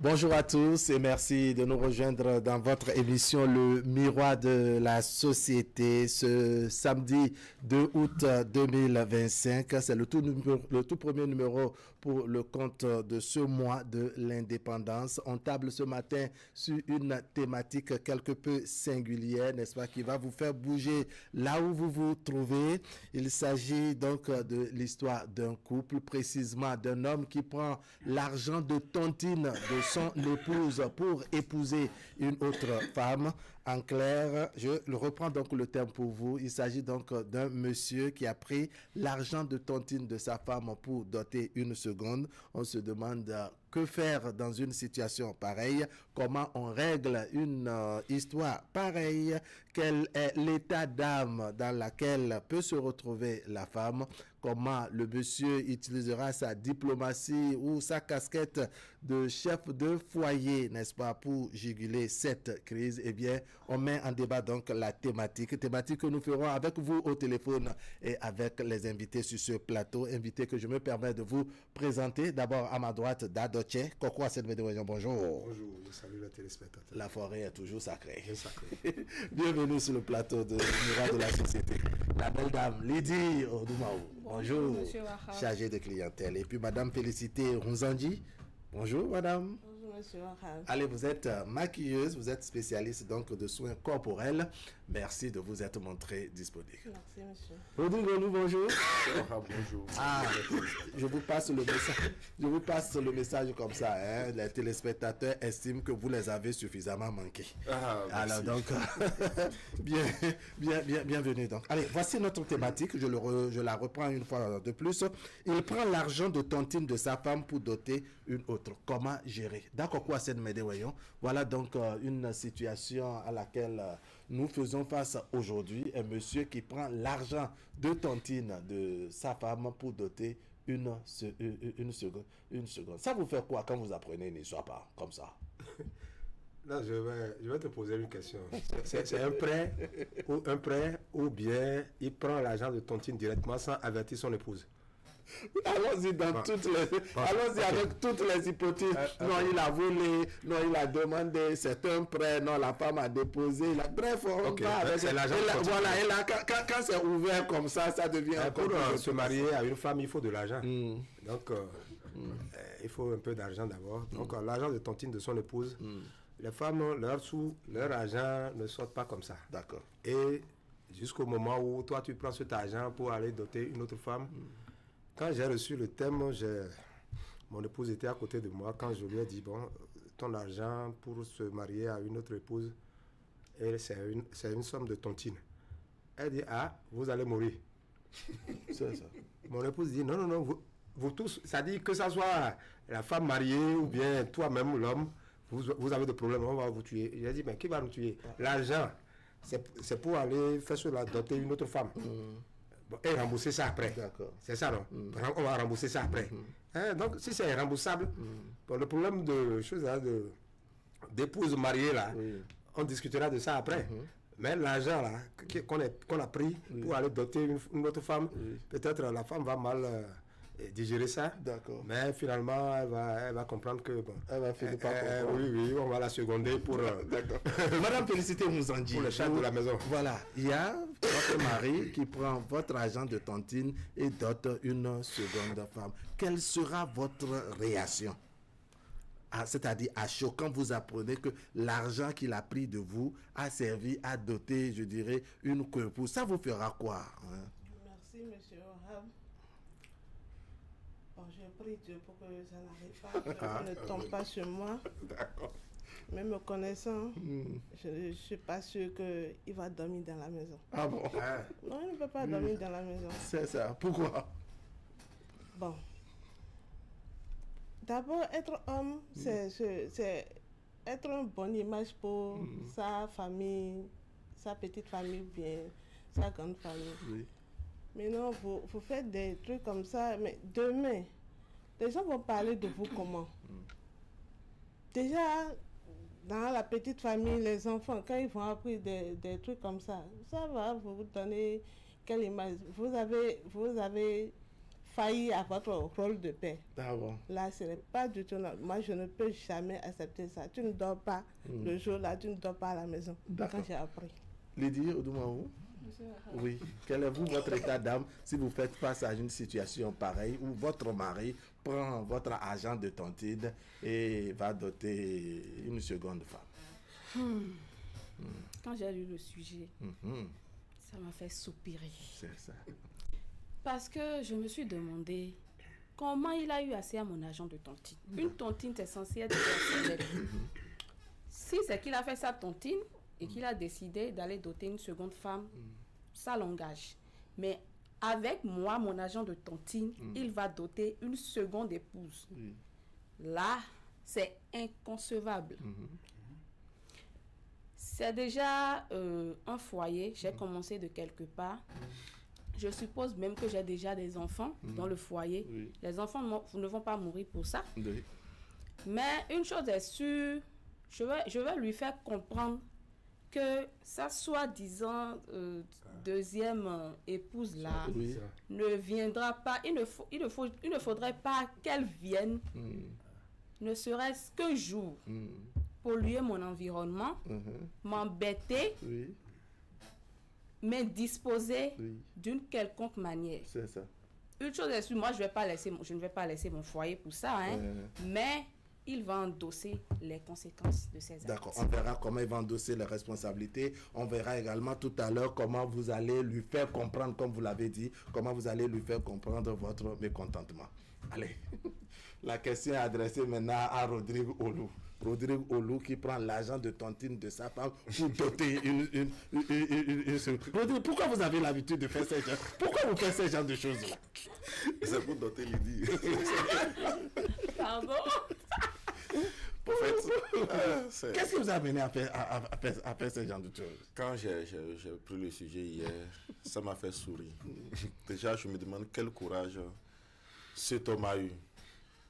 Bonjour à tous et merci de nous rejoindre dans votre émission Le Miroir de la Société ce samedi 2 août 2025. C'est le tout premier numéro pour le compte de ce mois de l'indépendance. On table ce matin sur une thématique quelque peu singulière, n'est-ce pas, qui va vous faire bouger là où vous vous trouvez. Il s'agit donc de l'histoire d'un couple, précisément d'un homme qui prend l'argent de tontine de son épouse pour épouser une autre femme. En clair, je reprends donc le terme pour vous. Il s'agit donc d'un monsieur qui a pris l'argent de tontine de sa femme pour doter une seconde. On se demande que faire dans une situation pareille? Comment on règle une histoire pareille? Quel est l'état d'âme dans laquelle peut se retrouver la femme? Comment le monsieur utilisera sa diplomatie ou sa casquette de chef de foyer, n'est-ce pas, pour juguler cette crise? Eh bien, on met en débat donc la thématique que nous ferons avec vous au téléphone et avec les invités sur ce plateau. Invités que je me permets de vous présenter. D'abord, à ma droite, Dadoche. Kokwa Sedmedewayon, bonjour. Bonjour, salut les téléspectateurs. La forêt est toujours sacrée. Sacré. Bienvenue sur le plateau de Miroir de la Société. La belle dame Lydie Odoumaou. Bonjour, chargée de clientèle. Et puis Madame Félicité Runzanji. Bonjour Madame. Bonjour Monsieur Wahab. Allez, vous êtes maquilleuse, vous êtes spécialiste donc de soins corporels. Merci de vous être montré disponible. Merci Monsieur. Bonjour. Bonjour. Ah, je vous passe le message. Je vous passe le message comme ça. Hein. Les téléspectateurs estiment que vous les avez suffisamment manqués. Alors donc, bienvenue donc. Allez, voici notre thématique. Je la reprends une fois de plus. Il prend l'argent de tontine de sa femme pour doter une autre. Comment gérer? D'accord, quoi, c'est de m'aider, voyons. Voilà donc une situation à laquelle nous faisons face aujourd'hui. Un monsieur qui prend l'argent de tontine de sa femme pour doter une seconde. Ça vous fait quoi quand vous apprenez une histoire comme ça? Là, je vais te poser une question. C'est un prêt ou bien il prend l'argent de tontine directement sans avertir son épouse? Allons-y avec toutes les hypothèses. Non, il a volé, non, il a demandé, c'est un prêt, non, la femme a déposé. Bref, on va avec voilà, et là, quand c'est ouvert comme ça devient... Pour se marier à une femme, il faut de l'argent. Donc, il faut un peu d'argent d'abord. Donc, l'argent de tontine de son épouse, les femmes, leur argent ne sort pas comme ça. D'accord. Et jusqu'au moment où toi, tu prends cet argent pour aller doter une autre femme... Quand j'ai reçu le thème, mon épouse était à côté de moi. Quand je lui ai dit, bon, ton argent pour se marier à une autre épouse, c'est une somme de tontine. Elle dit, ah, vous allez mourir. C'est ça. Mon épouse dit, non, vous tous, ça dit que ça soit la femme mariée ou bien toi-même, l'homme, vous avez des problèmes, on va vous tuer. J'ai dit, mais qui va nous tuer? L'argent, c'est pour aller faire cela, doter une autre femme. Bon, et rembourser ça après. C'est ça, non? On va rembourser ça après. Donc, si c'est remboursable, bon, le problème de choses d'épouse mariée, là, on discutera de ça après. Mais l'argent là qu'on a pris pour aller doter une autre femme, peut-être la femme va mal digérer ça. D'accord. Mais finalement, elle va comprendre que bon. Elle va finir par comprendre. Oui, on va la seconder pour. D'accord. Madame Félicité Mouzanji. Pour le chat de la maison. Voilà. Il y a votre mari qui prend votre argent de tontine et dote une seconde femme. Quelle sera votre réaction? C'est-à-dire à chaud, quand vous apprenez que l'argent qu'il a pris de vous a servi à doter, je dirais, une épouse. Ça vous fera quoi? Merci, Monsieur Wahab. Bon, je prie Dieu pour que ça n'arrive pas, que ça ne tombe pas sur moi. D'accord. Mais me connaissant, je ne suis pas sûre qu'il va dormir dans la maison. Ah bon? Non, il ne peut pas dormir dans la maison. C'est ça. Pourquoi? Bon. D'abord, être homme, c'est être une bonne image pour sa famille, sa petite famille ou bien sa grande famille. Oui. Mais non, vous faites des trucs comme ça, mais demain, les gens vont parler de vous comment? Déjà, dans la petite famille, les enfants, quand ils vont apprendre des trucs comme ça va vous donner quelle image? Vous avez failli à votre rôle de père. Ah bon. Là, ce n'est pas du tout normal. Moi, je ne peux jamais accepter ça. Tu ne dors pas le jour-là, tu ne dors pas à la maison. D'accord. Quand j'ai appris. Lydie Oudoumaou? Oui. Quel est vous, votre état d'âme si vous faites face à une situation pareille où votre mari prend votre agent de tontine et va doter une seconde femme? Quand j'ai lu le sujet, ça m'a fait soupirer. C'est ça. Parce que je me suis demandé comment il a eu accès à mon agent de tontine. Une tontine, c'est censé être personnel. Si c'est qu'il a fait sa tontine et qu'il a décidé d'aller doter une seconde femme, ça l'engage. Mais avec moi, mon agent de tontine, il va doter une seconde épouse. Là, c'est inconcevable. C'est déjà un foyer. J'ai commencé de quelque part. Je suppose même que j'ai déjà des enfants dans le foyer. Oui. Les enfants ne vont pas mourir pour ça. Oui. Mais une chose est sûre, je vais lui faire comprendre que sa soi-disant deuxième épouse là Oui. ne viendra pas. Il ne faudrait pas qu'elle vienne, ne serait-ce qu'un jour, polluer mon environnement, m'embêter, Oui. m'indisposer Oui. d'une quelconque manière. C'est ça. Une chose est sûre, moi je ne vais pas laisser mon foyer pour ça, hein, mais il va endosser les conséquences de ses actes. D'accord, on verra comment il va endosser les responsabilités. On verra également tout à l'heure comment vous allez lui faire comprendre, comme vous l'avez dit, comment vous allez lui faire comprendre votre mécontentement. Allez, la question est adressée maintenant à Rodrigue Olou. Rodrigue Olou qui prend l'argent de tontine de sa femme pour doter une... Rodrigue, pourquoi vous avez l'habitude de faire ces gens? Pourquoi vous faites ce genre de choses-là? C'est pour doter Lydie. Pardon? Qu'est-ce qui vous a amené à faire ce genre de choses? Quand j'ai pris le sujet hier, ça m'a fait sourire. Déjà, je me demande quel courage cet homme a eu.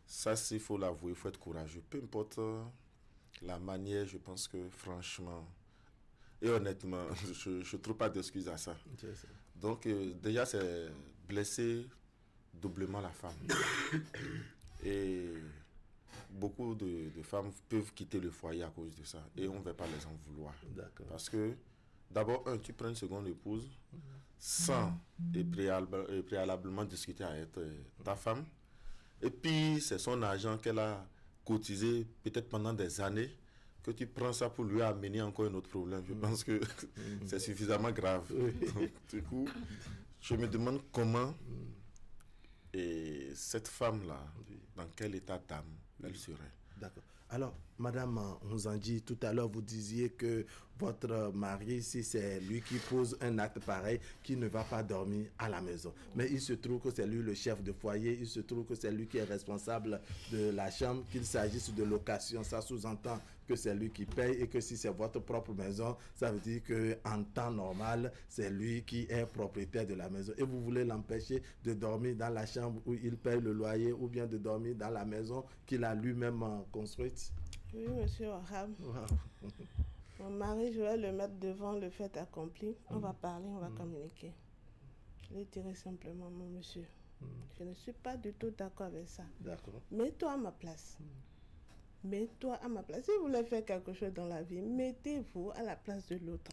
Ça, s'il faut l'avouer, il faut être courageux. Peu importe la manière, je pense que franchement et honnêtement, je ne trouve pas d'excuses à ça. Donc, déjà, c'est blesser doublement la femme. Et beaucoup de femmes peuvent quitter le foyer à cause de ça. Et on ne va pas les en vouloir. Parce que, d'abord, tu prends une seconde épouse sans et préalablement discuter avec ta femme. Et puis, c'est son argent qu'elle a cotisé peut-être pendant des années, que tu prends ça pour lui amener encore un autre problème. Je pense que c'est suffisamment grave. Donc, du coup, je me demande comment et cette femme-là, dans quel état d'âme elle serait. D'accord. Alors, Madame Nzandji, tout à l'heure, vous disiez que votre mari, si c'est lui qui pose un acte pareil, qui ne va pas dormir à la maison. Mais il se trouve que c'est lui le chef de foyer, il se trouve que c'est lui qui est responsable de la chambre, qu'il s'agisse de location, ça sous-entend que c'est lui qui paye et que si c'est votre propre maison, ça veut dire qu'en temps normal, c'est lui qui est propriétaire de la maison. Et vous voulez l'empêcher de dormir dans la chambre où il paye le loyer ou bien de dormir dans la maison qu'il a lui-même construite? Oui, monsieur Orham. Wow. Mon mari, je vais le mettre devant le fait accompli. On va parler, on va communiquer. Je lui dirai simplement, mon monsieur, je ne suis pas du tout d'accord avec ça. D'accord. Mets-toi à ma place. Mets-toi à ma place. Si vous voulez faire quelque chose dans la vie, mettez-vous à la place de l'autre.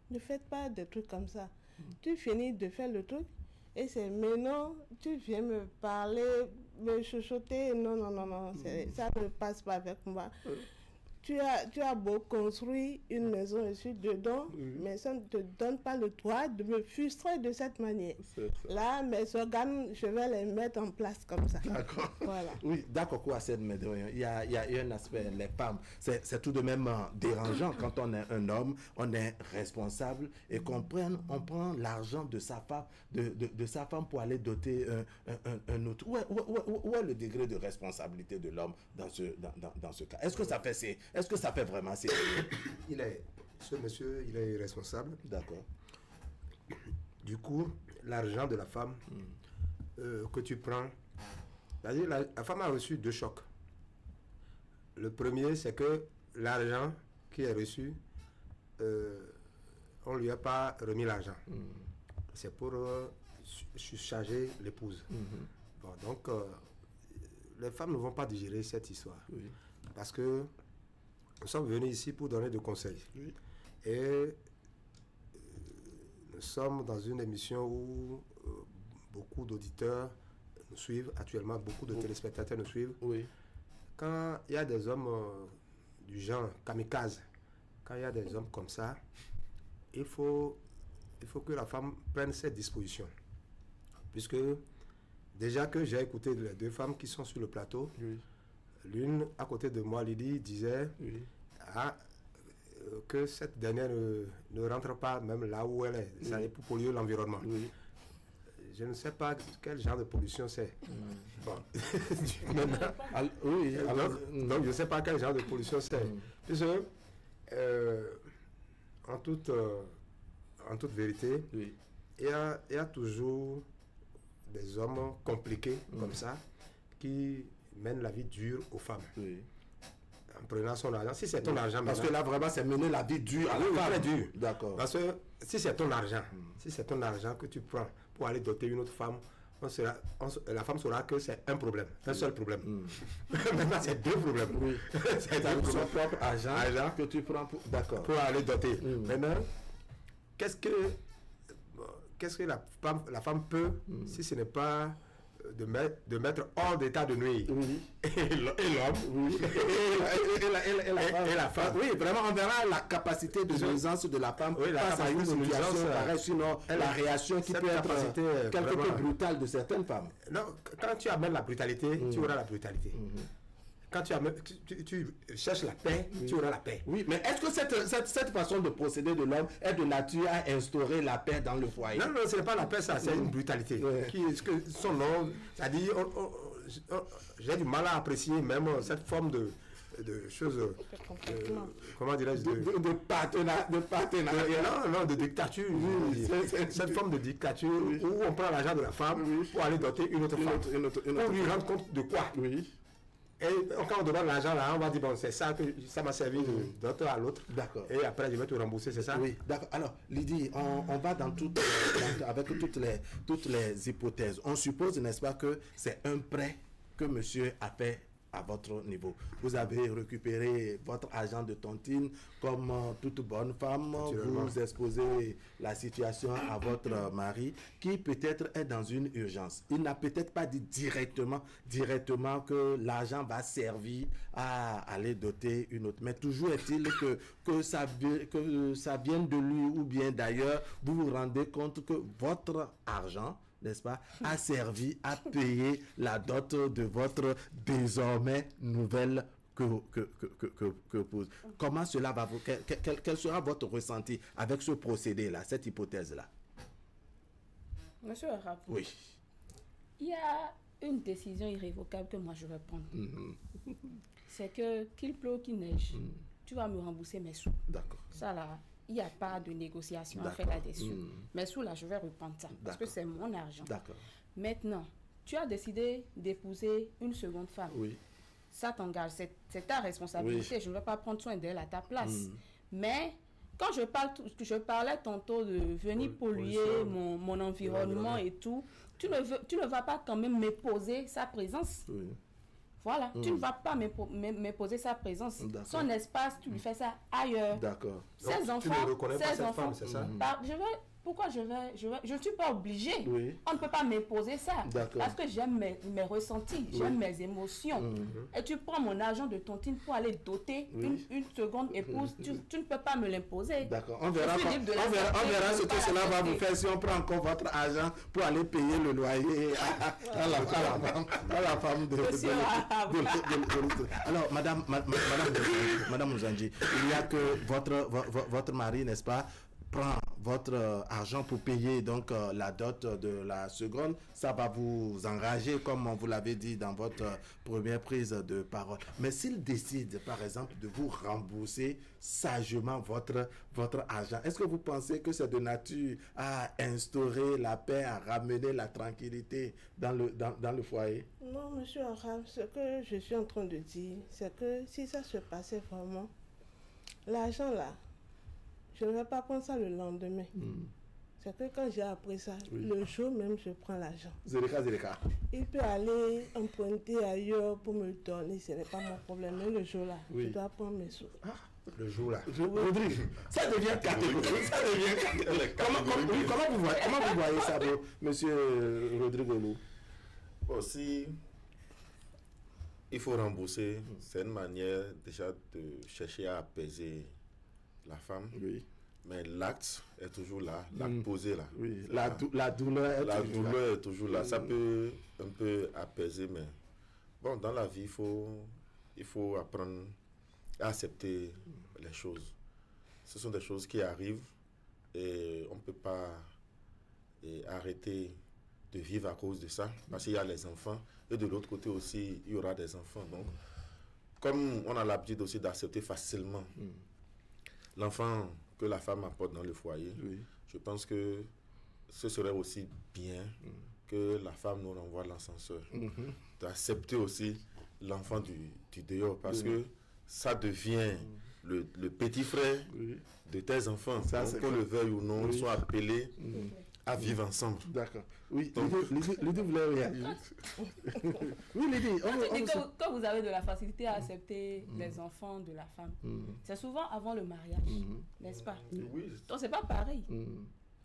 Ne faites pas des trucs comme ça. Tu finis de faire le truc et c'est maintenant, tu viens me parler, me chuchoter. Non, non, non, non. Ça ne passe pas avec moi. Tu as beau construire une maison, je suis dedans, mais ça ne te donne pas le droit de me frustrer de cette manière. Là, mes organes, je vais les mettre en place comme ça. D'accord. Voilà. Oui, d'accord, quoi, c'est il y a un aspect, les femmes, c'est tout de même dérangeant quand on est un homme, on est responsable et on prend l'argent de sa femme, de sa femme pour aller doter un autre. Où est le degré de responsabilité de l'homme dans ce cas? Est-ce que ça fait vraiment sérieux? Ce monsieur, il est irresponsable. D'accord. Du coup, l'argent de la femme que tu prends, c'est-à-dire la femme a reçu 2 chocs. Le premier, c'est que l'argent qui est reçu, on ne lui a pas remis l'argent. C'est pour surcharger l'épouse. Bon, donc, les femmes ne vont pas digérer cette histoire. Oui. Parce que nous sommes venus ici pour donner des conseils. Oui. Et nous sommes dans une émission où beaucoup d'auditeurs nous suivent, actuellement beaucoup de téléspectateurs nous suivent. Oui. Quand il y a des hommes du genre kamikaze, quand il y a des hommes comme ça, il faut que la femme prenne ses dispositions. Puisque déjà que j'ai écouté les deux femmes qui sont sur le plateau, Oui. l'une à côté de moi, Lydie, disait Oui. que cette dernière ne rentre pas même là où elle est. Ça est pour polluer l'environnement. Oui. Je ne sais pas quel genre de pollution c'est. Bon. Oui. Donc je ne sais pas quel genre de pollution c'est. Puisque en toute vérité, Oui. il y a toujours des hommes compliqués comme ça qui mènent la vie dure aux femmes. Oui. En prenant son argent. Si c'est ton argent, Parce que maintenant, là, vraiment, c'est mener la vie dure à la oui, femme. très dur. D'accord. Parce que si c'est ton argent, que tu prends pour aller doter une autre femme, la femme saura que c'est un problème, un seul problème. Maintenant, c'est deux problèmes. Oui. C'est C'est deux son problèmes. propre argent que tu prends pour... D'accord. Pour aller doter. Maintenant, qu'est-ce que la femme peut, si ce n'est pas de mettre hors d'état de nuire Oui. et l'homme Oui. et la femme. Oui, vraiment, on verra la capacité de nuisance de la femme Oui, la face à une capacité de situation nuisance, pareille, sinon la réaction qui cette peut être capacité, quelque peu vraiment. brutale de certaines femmes. Non, quand tu amènes la brutalité, tu auras la brutalité. Quand tu cherches la paix, tu auras la paix. Oui, mais est-ce que cette façon de procéder de l'homme est de nature à instaurer la paix dans le foyer? Non, ce n'est pas la paix, ça, c'est une brutalité. Ouais. Son nom, c'est-à-dire, j'ai du mal à apprécier même cette forme de choses, comment dirais-je, De partenariat. de dictature. Cette forme de dictature où on prend l'argent de la femme pour aller doter une autre femme. Pour lui rendre compte de quoi? Oui. Et quand on donne l'argent là, on va dire bon, c'est ça que ça m'a servi d'un temps à l'autre. D'accord. Et après je vais te rembourser, c'est ça? Oui, d'accord. Alors, Lydie, on va avec toutes les hypothèses. On suppose, n'est-ce pas, que c'est un prêt que monsieur a fait à votre niveau. Vous avez récupéré votre argent de tontine comme toute bonne femme. Vous exposez la situation à votre mari qui peut-être est dans une urgence. Il n'a peut-être pas dit directement que l'argent va servir à aller doter une autre. Mais toujours est-il que ça vienne de lui ou bien d'ailleurs, vous vous rendez compte que votre argent, n'est-ce pas, a servi à payer la dot de votre désormais nouvelle épouse. Comment cela va vous... Quel sera votre ressenti avec ce procédé-là, cette hypothèse-là? Monsieur Arab, Oui. il y a une décision irrévocable que moi je vais prendre. C'est que qu'il pleuve, qu'il neige, tu vas me rembourser mes sous. D'accord. Ça là, il n'y a pas de négociation à D'accord. faire là-dessus. Mes sous là, je vais reprendre ça parce que c'est mon argent. D'accord. Maintenant, tu as décidé d'épouser une seconde femme. Oui. Ça t'engage, c'est ta responsabilité. Oui. Je ne vais pas prendre soin d'elle à ta place. Mais quand je parlais tantôt de venir polluer mon environnement et tout, tu ne vas pas quand même m'imposer sa présence. Oui. Voilà, tu ne vas pas m'imposer sa présence. D'accord. Son espace, tu lui fais ça ailleurs. D'accord. Donc, Ces enfants, tu ne reconnais pas cette femme, c'est ça? Pourquoi je ne suis pas obligée. Oui. On ne peut pas m'imposer ça. D'accord. Parce que j'aime mes ressentis, j'aime mes émotions. Et tu prends mon argent de tontine pour aller doter une seconde épouse, tu ne peux pas me l'imposer. D'accord. On verra Je suis libre de la ce sortir, que pas cela va l'accepter. vous faire si on prend encore votre argent pour aller payer le loyer à la femme de Alors, Madame Mouzandji, il y a que votre mari, n'est-ce pas, prend votre argent pour payer donc la dot de la seconde. Ça va vous engager, comme vous l'avez dit dans votre première prise de parole. Mais s'il décide, par exemple, de vous rembourser sagement votre argent, est-ce que vous pensez que c'est de nature à instaurer la paix, à ramener la tranquillité dans le foyer? Non, monsieur Arab, ce que je suis en train de dire, c'est que si ça se passait vraiment, l'argent là, je ne vais pas prendre ça le lendemain. C'est que quand j'ai appris ça, le jour même, je prends l'argent. Zéleka. Il peut aller emprunter ailleurs pour me donner, ce n'est pas mon problème. Mais le jour-là, je dois prendre mes sous. Le jour-là. Rodrigue, ça devient catégorique. Comment vous voyez ça, monsieur Rodrigue Olou? Aussi, il faut rembourser. C'est une manière déjà de chercher à apaiser la femme. Oui. Mais l'acte est toujours là, l'acte posé là. Oui. La douleur est toujours là. Ça peut un peu apaiser, mais bon, dans la vie, il faut apprendre à accepter les choses. Ce sont des choses qui arrivent et on ne peut pas arrêter de vivre à cause de ça, parce qu'il y a les enfants et de l'autre côté aussi, il y aura des enfants. Donc, comme on a l'habitude aussi d'accepter facilement l'enfant que la femme apporte dans le foyer, je pense que ce serait aussi bien que la femme nous renvoie l'ascenseur, d'accepter aussi l'enfant du dehors, parce que ça devient le petit frère de tes enfants. Ça, donc, qu'on le veuille ou non, ils sont appelés à vivre ensemble. D'accord. Oui, Lydie voulait réagir. Oui, Lydie. Quand vous avez de la facilité à accepter les enfants de la femme, c'est souvent avant le mariage, n'est-ce pas? Oui. Donc, c'est pas pareil.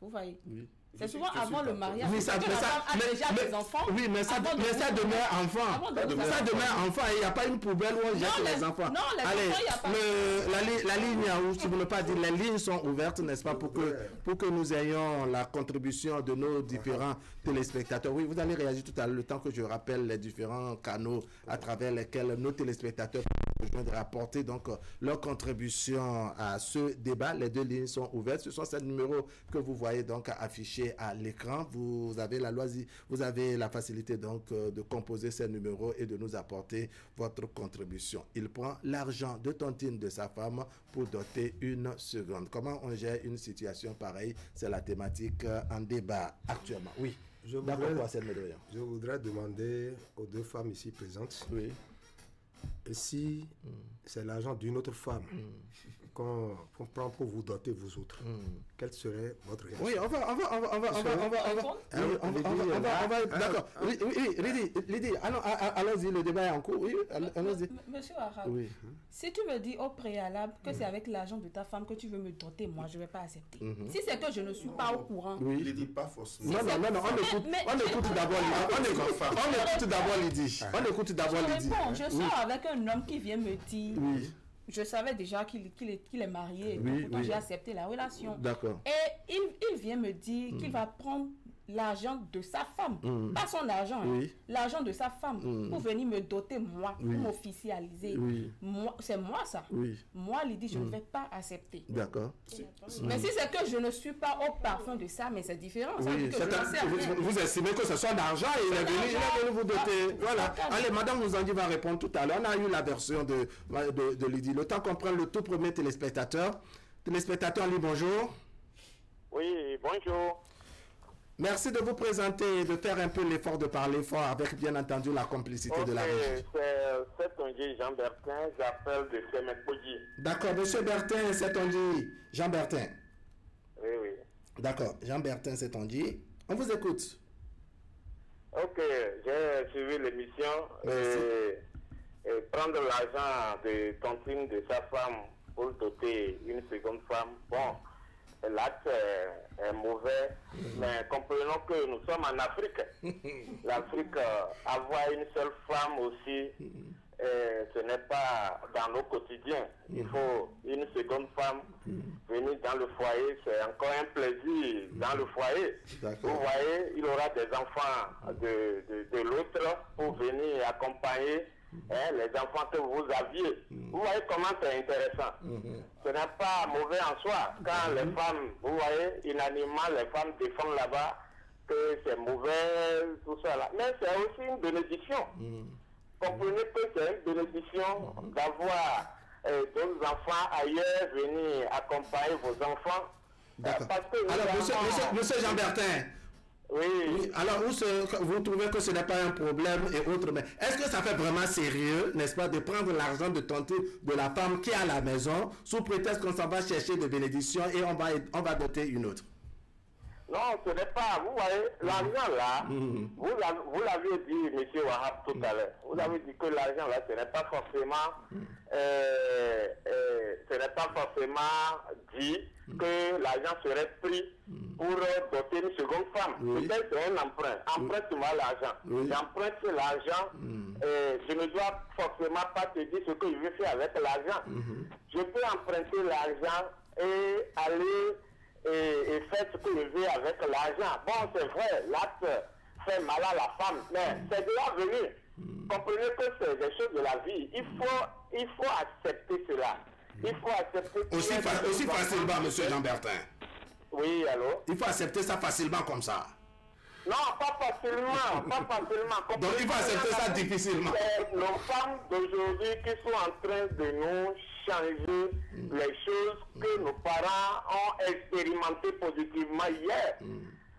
Vous voyez? Oui. C'est souvent avant le mariage. Oui, ça, la femme a déjà des enfants. Oui, mais ça demeure enfant. Ça demeure enfant. Il n'y a pas une poubelle où on jette les enfants. Non, les Allez, enfants, il n'y a pas. la ligne, si vous ne pas dire, les lignes sont ouvertes, n'est-ce pas, pour que nous ayons la contribution de nos différents téléspectateurs. Oui, vous allez réagir tout à l'heure, le temps que je rappelle les différents canaux à travers lesquels nos téléspectateurs peuvent apporter donc leur contribution à ce débat. Les deux lignes sont ouvertes. Ce sont ces numéros que vous voyez donc affichés à l'écran. Vous avez la facilité donc de composer ces numéros et de nous apporter votre contribution. Il prend l'argent de tontine de sa femme pour doter une seconde. Comment on gère une situation pareille? C'est la thématique en débat actuellement. Oui. Je voudrais demander aux deux femmes ici présentes. Oui. Et si c'est l'argent d'une autre femme qu'on prend pour vous doter vous autres, quelle serait votre réaction? Oui, on va, d'accord. Oui, Lydie, allons-y, le débat est en cours. Oui, allons-y. Monsieur Arabe, si tu me dis au préalable que c'est avec l'argent de ta femme que tu veux me doter, moi, je ne vais pas accepter. Si c'est que je ne suis pas au courant. Oui. Lydie, pas forcément. Non, on écoute d'abord Lydie. Je sors avec un homme qui vient me dire... Je savais déjà qu'il est marié, donc j'ai accepté la relation. D'accord. Et il vient me dire qu'il va prendre l'argent de sa femme, pas son argent, l'argent de sa femme, pour venir me doter moi, pour m'officialiser. C'est moi ça. Moi, Lydie, je ne vais pas accepter. D'accord. Mais si c'est que je ne suis pas au parfum de ça, mais c'est différent. Vous estimez que ce soit l'argent et il est venu vous doter. Voilà. Allez, Madame Mouzandi va répondre tout à l'heure. On a eu la version de Lydie. Le temps qu'on prenne le tout premier téléspectateur. Téléspectateur, lui, bonjour. Oui, bonjour. Merci de vous présenter et de faire un peu l'effort de parler fort avec bien entendu la complicité de la régie. C'est Tongi Jean Bertin, j'appelle de Semekoji. D'accord, monsieur Bertin, c'est Tongi Jean Bertin. Oui. D'accord, Jean Bertin, c'est Tongi. On vous écoute. Ok, j'ai suivi l'émission et prendre l'argent de tontine de sa femme pour doter une seconde femme. Bon. L'acte est mauvais, mais comprenons que nous sommes en Afrique. L'Afrique, avoir une seule femme aussi, ce n'est pas dans nos quotidiens. Il faut une seconde femme venir dans le foyer, c'est encore un plaisir dans le foyer. Vous voyez, il aura des enfants de l'autre pour venir accompagner les enfants que vous aviez. Vous voyez comment c'est intéressant. Ce n'est pas mauvais en soi. Quand les femmes, vous voyez, inanimement, les femmes défendent là-bas que c'est mauvais, tout ça là. Mais c'est aussi une bénédiction. Comprenez que c'est une bénédiction d'avoir d'autres enfants ailleurs venir accompagner vos enfants. D'accord. Alors, monsieur Jean Bertin, oui. Alors, vous trouvez que ce n'est pas un problème et autres, mais est-ce que ça fait vraiment sérieux, n'est-ce pas, de prendre l'argent de tontine de la femme qui est à la maison, sous prétexte qu'on s'en va chercher des bénédictions et on va doter une autre? Non, ce n'est pas. Vous voyez, l'argent là, vous l'avez dit, M. Wahab, tout à l'heure. Vous avez dit que l'argent là, ce n'est pas forcément dit que l'argent serait pris pour doter une seconde femme. Peut-être c'est un emprunt. Emprunte-moi l'argent. J'emprunte l'argent. Je ne dois forcément pas te dire ce que je veux faire avec l'argent. Je peux emprunter l'argent et aller et faire ce que je veux avec l'argent. Bon, c'est vrai, l'acte fait mal à la femme, mais c'est de là venu. Comprenez que c'est des choses de la vie. Il faut accepter cela. Il faut accepter... Aussi facilement, M. Jean-Bertin. Oui, allô? Il faut accepter ça facilement comme ça. Non, pas facilement, pas facilement. Donc il faut accepter ça difficilement. C'est nos femmes d'aujourd'hui qui sont en train de nous changer les choses que nos parents ont expérimentées positivement hier.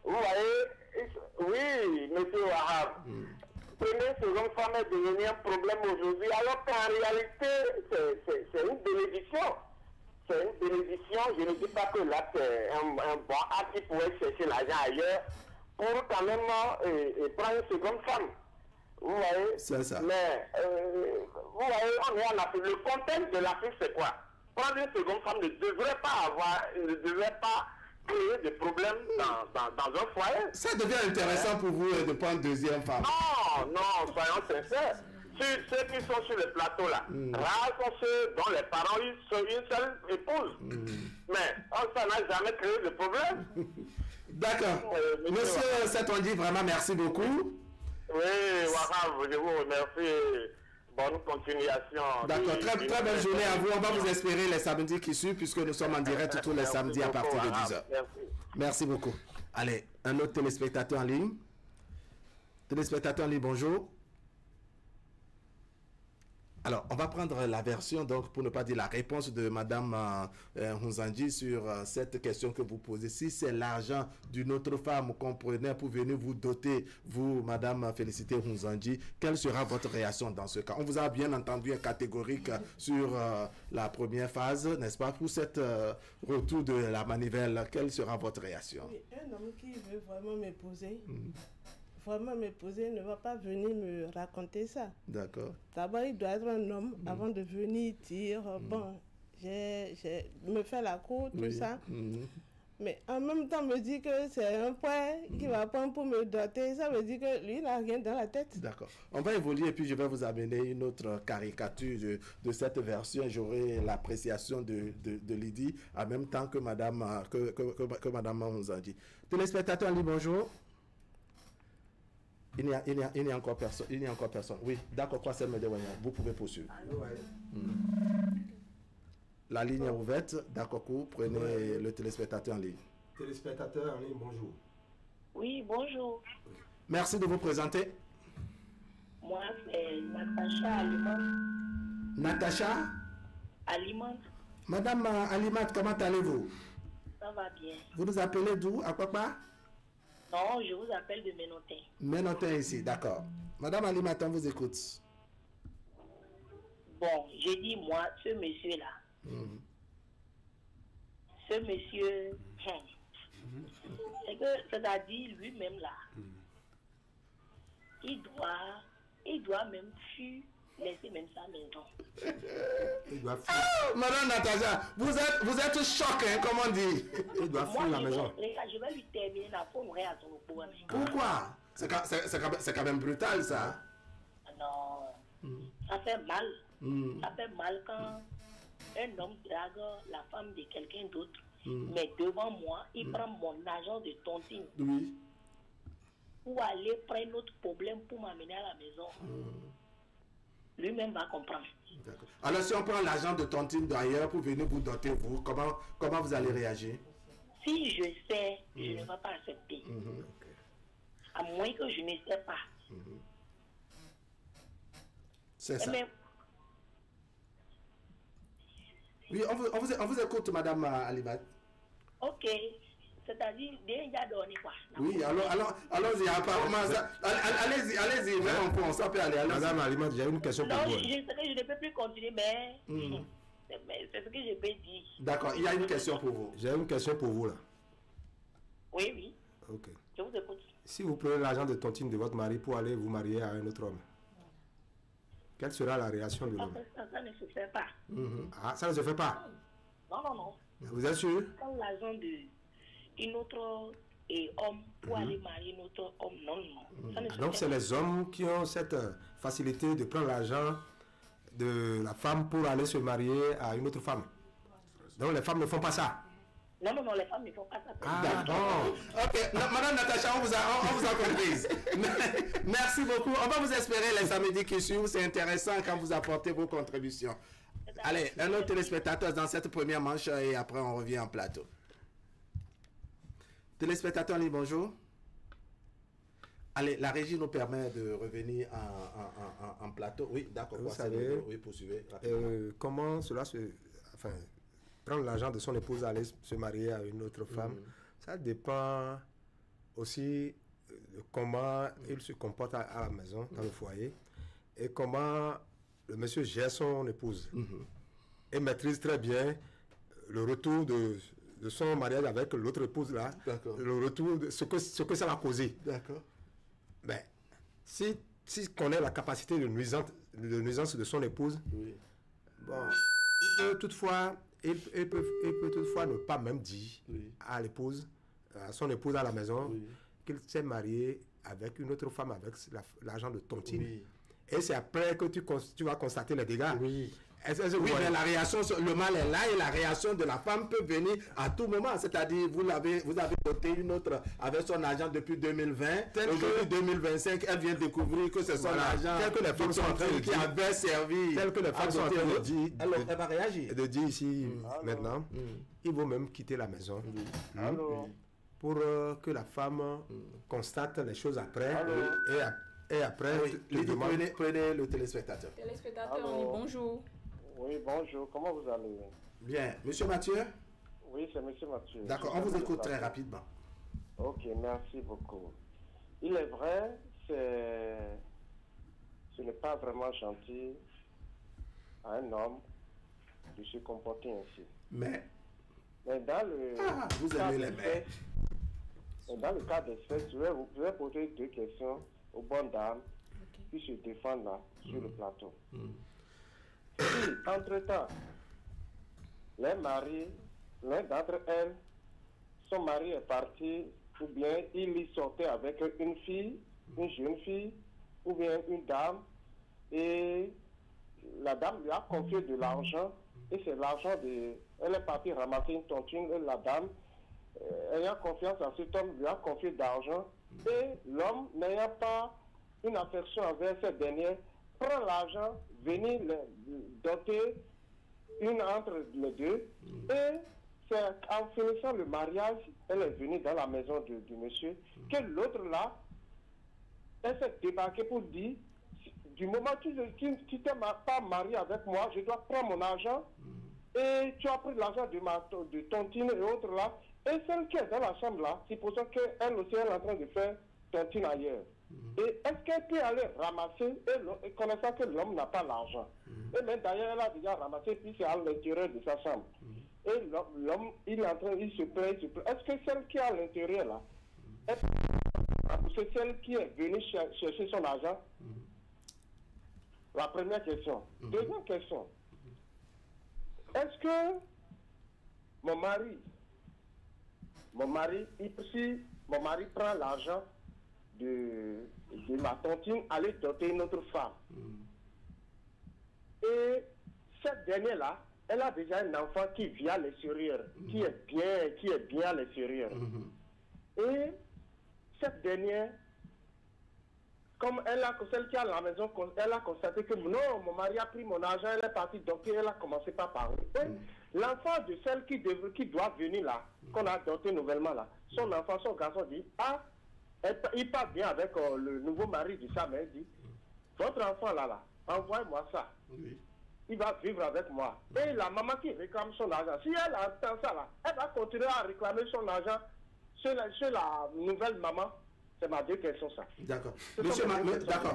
Vous voyez, oui, M. Wahab, prenez seconde femme est devenu un problème aujourd'hui, alors qu'en réalité, c'est une bénédiction. C'est une bénédiction. Je ne dis pas que là, c'est un bon acte qui pourrait chercher l'argent ailleurs pour quand même prendre une seconde femme. Vous voyez? C'est ça. Mais, vous voyez, on est en Afrique. Le contexte de l'Afrique, c'est quoi? Prendre une seconde femme ne devrait pas créer des problèmes dans un foyer. Ça devient intéressant pour vous de prendre deuxième femme. Non, soyons sincères. Ceux qui sont sur le plateau là, rares sont ceux dont les parents ont une seule épouse. Mais ça n'a jamais créé de problème. D'accord. Monsieur Setondi, vraiment merci beaucoup. Oui, Wahab, je vous remercie. Bonne continuation. D'accord, très belle journée à vous. On va vous espérer les samedis qui suivent puisque nous sommes en direct tous les samedis à partir de 10h. Merci beaucoup. Allez, un autre téléspectateur en ligne. Téléspectateur en ligne, bonjour. Alors, on va prendre la version, donc, pour ne pas dire la réponse de Madame Hunzanji sur cette question que vous posez. Si c'est l'argent d'une autre femme qu'on prenait pour venir vous doter, vous, Madame Félicité Hunzanji, quelle sera votre réaction dans ce cas? On vous a bien entendu catégorique sur la première phase, n'est-ce pas? Pour cette retour de la manivelle, quelle sera votre réaction? Oui, un homme qui veut vraiment m'épouser, ne va pas venir me raconter ça. D'accord. D'abord, il doit être un homme avant de venir dire, bon, me faire la cour, tout ça. Mais en même temps, me dit que c'est un point qui va prendre pour me doter. Ça veut dire que lui, il n'a rien dans la tête. D'accord. On va évoluer et puis je vais vous amener une autre caricature de cette version. J'aurai l'appréciation de Lydie en même temps que Madame nous a dit. Téléspectateurs, bonjour. Il n'y a encore personne. Oui, d'accord, quoi, c'est vous pouvez poursuivre. La ligne est ouverte. D'accord, prenez le téléspectateur en ligne. Téléspectateur en ligne, bonjour. Oui, bonjour. Merci de vous présenter. Moi, c'est Natacha Alimante. Natacha Alimante. Madame Alimante, comment allez-vous? Ça va bien. Vous nous appelez d'où? À quoi? Non, je vous appelle de Ménotin. Ménotin ici, d'accord. Madame Alimante, on vous écoute. Bon, j'ai dit, moi, ce monsieur-là, ce monsieur, c'est-à-dire lui-même là, il doit même fuir, laisser même sa maison. Il doit fuir. Madame Natacha, vous êtes choqué, hein, comme on dit. Il doit fuir la maison. Je vais lui terminer la forêt à son repos. Pourquoi? C'est quand même brutal, ça. Non, ça fait mal. Ça fait mal quand un homme drague la femme de quelqu'un d'autre. Mais devant moi, il prend mon argent de tontine. Oui. Pour aller prendre notre problème pour m'amener à la maison. Lui-même va comprendre. Alors, si on prend l'argent de tontine d'ailleurs pour venir vous doter, vous, comment vous allez réagir? Si je sais, je ne vais pas accepter. À moins que je ne sais pas. C'est ça. Mais... Oui, on vous écoute, Madame Alimat. Ok. C'est-à-dire, déjà donné quoi. Oui, allons-y, apparemment, allez-y, même on ça peut aller. Madame Alimat, j'ai une question pour vous. Non, je sais que je ne peux plus continuer, mais c'est ce que je peux dire. D'accord, il y a une question pour vous. J'ai une question pour vous là. Oui, oui. Ok. Je vous écoute. Si vous prenez l'argent de tontine de votre mari pour aller vous marier à un autre homme, quelle sera la réaction de l'homme? Ça ne se fait pas. Ah, ça ne se fait pas. Non, non, non. Vous êtes sûr? Quand l'argent d'un autre homme pour aller marier un autre homme, non, non. Ça ne se Donc fait c'est les hommes qui ont cette facilité de prendre l'argent de la femme pour aller se marier à une autre femme. Donc les femmes ne font pas ça. Non, non, non, les femmes ne font pas ça. Ah, bon. Ok, Madame Natacha, on vous a comprise. Merci beaucoup. On va vous espérer les samedis qui suivent. C'est intéressant quand vous apportez vos contributions. Allez, un autre téléspectateur dans cette première manche et après on revient en plateau. Téléspectateur en ligne, bonjour. Allez, la régie nous permet de revenir en plateau. Oui, d'accord. Vous savez, oui, poursuivez. comment cela se... Enfin, prendre l'argent de son épouse, aller se marier à une autre femme, ça dépend aussi de comment il se comporte à la maison, dans le foyer, et comment le monsieur gère son épouse. Et maîtrise très bien le retour de son mariage avec l'autre épouse là, le retour de ce que ça va causer. D'accord. Ben, si connaît la capacité de nuisance de son épouse, bon, il peut toutefois ne pas même dire à l'épouse, à son épouse à la maison, qu'il s'est marié avec une autre femme avec l'argent de tontine. Et c'est après que tu vas constater les dégâts. Oui, mais la réaction, le mal est là et la réaction de la femme peut venir à tout moment. C'est-à-dire, vous avez doté une autre avec son argent depuis 2020. Aujourd'hui, 2025, elle vient découvrir que c'est son argent tel que les femmes sont en train de qui dire, avait servi. Tel que les femmes sont en train de dire. Alors, elle va réagir. De dire ici, maintenant, il vaut même quitter la maison. Pour que la femme constate les choses après. Et après, prenez le téléspectateur. Téléspectateur, on dit bonjour. Oui, bonjour. Comment vous allez? Bien. Monsieur Mathieu? Oui, c'est Monsieur Mathieu. D'accord, on vous écoute très rapidement. Ok, merci beaucoup. Il est vrai, ce n'est pas vraiment gentil à un homme de se comporter ainsi. Mais dans le vous aimez les mains. Dans le cas d'espèce, je vais poser deux questions aux bonnes dames qui se défendent là, sur le plateau. Si, entre-temps, les maris, l'un d'entre elles, son mari est parti, ou bien il y sortait avec une fille, une jeune fille, ou bien une dame, et la dame lui a confié de l'argent, et c'est l'argent de... Elle est partie ramasser une tontine, et la dame, ayant confiance en cet homme, lui a confié d'argent, et l'homme, n'ayant pas une affection envers cette dernière, prend l'argent, venir doter une entre les deux, et c'est en finissant le mariage, elle est venue dans la maison du monsieur, que l'autre là, elle s'est débarquée pour dire, du moment que tu ne t'es pas marié avec moi, je dois prendre mon argent, et tu as pris l'argent de tontine et autres là, et celle qui est dans la chambre là, c'est pour ça qu'elle aussi elle est en train de faire tontine ailleurs. Et est-ce qu'elle peut aller ramasser, et connaissant que l'homme n'a pas l'argent, et même d'ailleurs elle a déjà ramassé, puis c'est à l'intérieur de sa chambre. Et l'homme, il est en train, il se plaint. Est-ce que celle qui est à l'intérieur là, c'est celle qui est venue chercher son argent? La première question. Deuxième question. Est-ce que mon mari, si mon mari prend l'argent de ma tontine, aller doter une autre femme, et cette dernière-là, elle a déjà un enfant qui vit à l'extérieur, qui est bien à l'extérieur. Et cette dernière, comme celle qui est à la maison, elle a constaté que non, mon mari a pris mon argent, elle est partie, donc elle a commencé par parler. L'enfant de celle qui doit venir là, qu'on a adopté nouvellement là, son enfant, son garçon dit, il part bien avec le nouveau mari de sa mère, dit, votre enfant là, envoyez-moi ça. Il va vivre avec moi. Et la maman qui réclame son argent, si elle entend ça là, elle va continuer à réclamer son argent chez la nouvelle maman. C'est ma deux questions, ça. D'accord.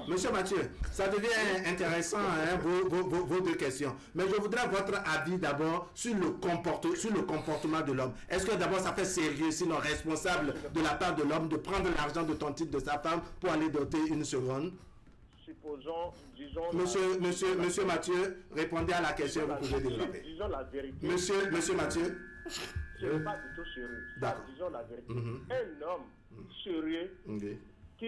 Monsieur Mathieu, ça devient intéressant, hein, vos deux questions. Mais je voudrais votre avis d'abord sur le comportement de l'homme. Est-ce que d'abord ça fait sérieux, sinon responsable de la part de l'homme de prendre l'argent de tontine de sa femme pour aller doter une seconde? Supposons, disons... Monsieur Mathieu, répondez à la question, vous pouvez développer. Disons la vérité. Monsieur Mathieu. Ce n'est pas du tout sérieux. Disons la vérité. Un homme sérieux, qui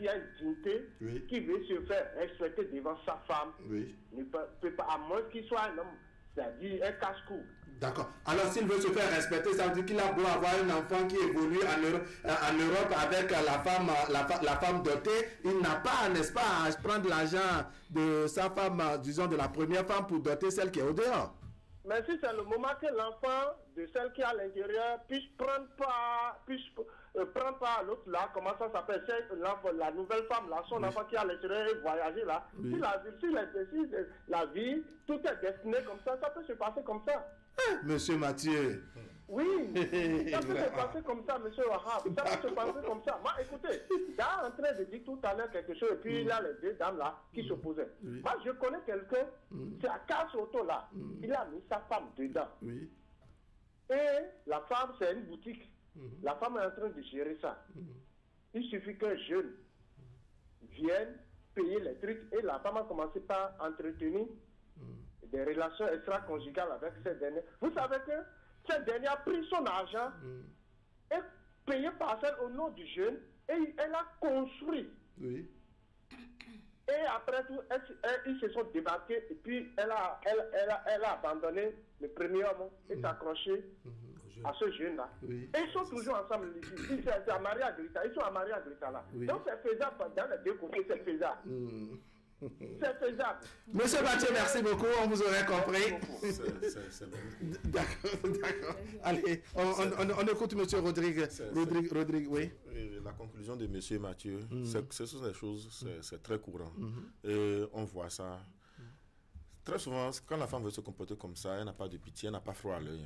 a une dignité, qui veut se faire respecter devant sa femme, ne peut pas, à moins qu'il soit un homme, c'est-à-dire un casse-cou. D'accord. Alors s'il veut se faire respecter, ça veut dire qu'il a beau avoir un enfant qui évolue en Europe avec la femme dotée, il n'a pas, n'est-ce pas, à prendre l'argent de sa femme, disons de la première femme pour doter celle qui est au dehors. Mais si c'est le moment que l'enfant de celle qui est à l'intérieur puisse prendre pas l'autre là, comment ça s'appelle, la nouvelle femme là, son enfant qui est à l'intérieur et voyager là. Si la vie, tout est destiné comme ça peut se passer comme ça. Monsieur Mathieu. Oui, ça peut se passer comme ça, monsieur Wahab. Ça peut se passer comme ça. Moi, écoutez, il est en train de dire tout à l'heure quelque chose, et puis il y a les deux dames là qui s'opposaient. Moi, je connais quelqu'un, c'est à Casse-Auto là, il a mis sa femme dedans. Et la femme, c'est une boutique. La femme est en train de gérer ça. Il suffit qu'un jeune vienne payer les trucs, et la femme a commencé par entretenir des relations extra-conjugales avec cette dernière. Vous savez que cette dernière a pris son argent et payé parcelle au nom du jeune, et elle a construit. Et après tout, ils se sont débarqués, et puis elle a abandonné le premier homme et s'est accroché à ce jeune-là. Et ils sont toujours ensemble. C'est à Maria Grita. Ils sont à Maria Grita là. Donc c'est faisable dans les deux côtés, c'est faisable. C'est faisable. Monsieur Mathieu, merci beaucoup, on vous aurait compris. C'est bon. D'accord. Allez, on écoute monsieur Rodrigue. Rodrigue, oui. La conclusion de monsieur Mathieu, ce sont des choses, c'est très courant. Et on voit ça. Très souvent, quand la femme veut se comporter comme ça, elle n'a pas de pitié, elle n'a pas froid à l'œil.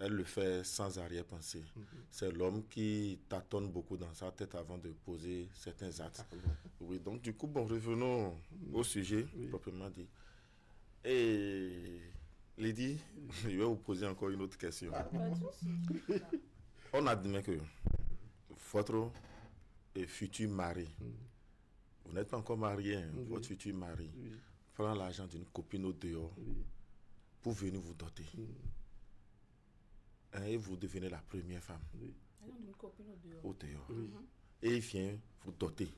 Elle le fait sans arrière-pensée. C'est l'homme qui tâtonne beaucoup dans sa tête avant de poser certains actes. Oui, donc du coup, bon, revenons au sujet, proprement dit. Et Lydie, je vais vous poser encore une autre question. On admet que votre futur mari, vous n'êtes pas encore marié, votre futur mari prend l'argent d'une copine au dehors pour venir vous doter. Et vous devenez la première femme au dehors. Et il vient vous doter.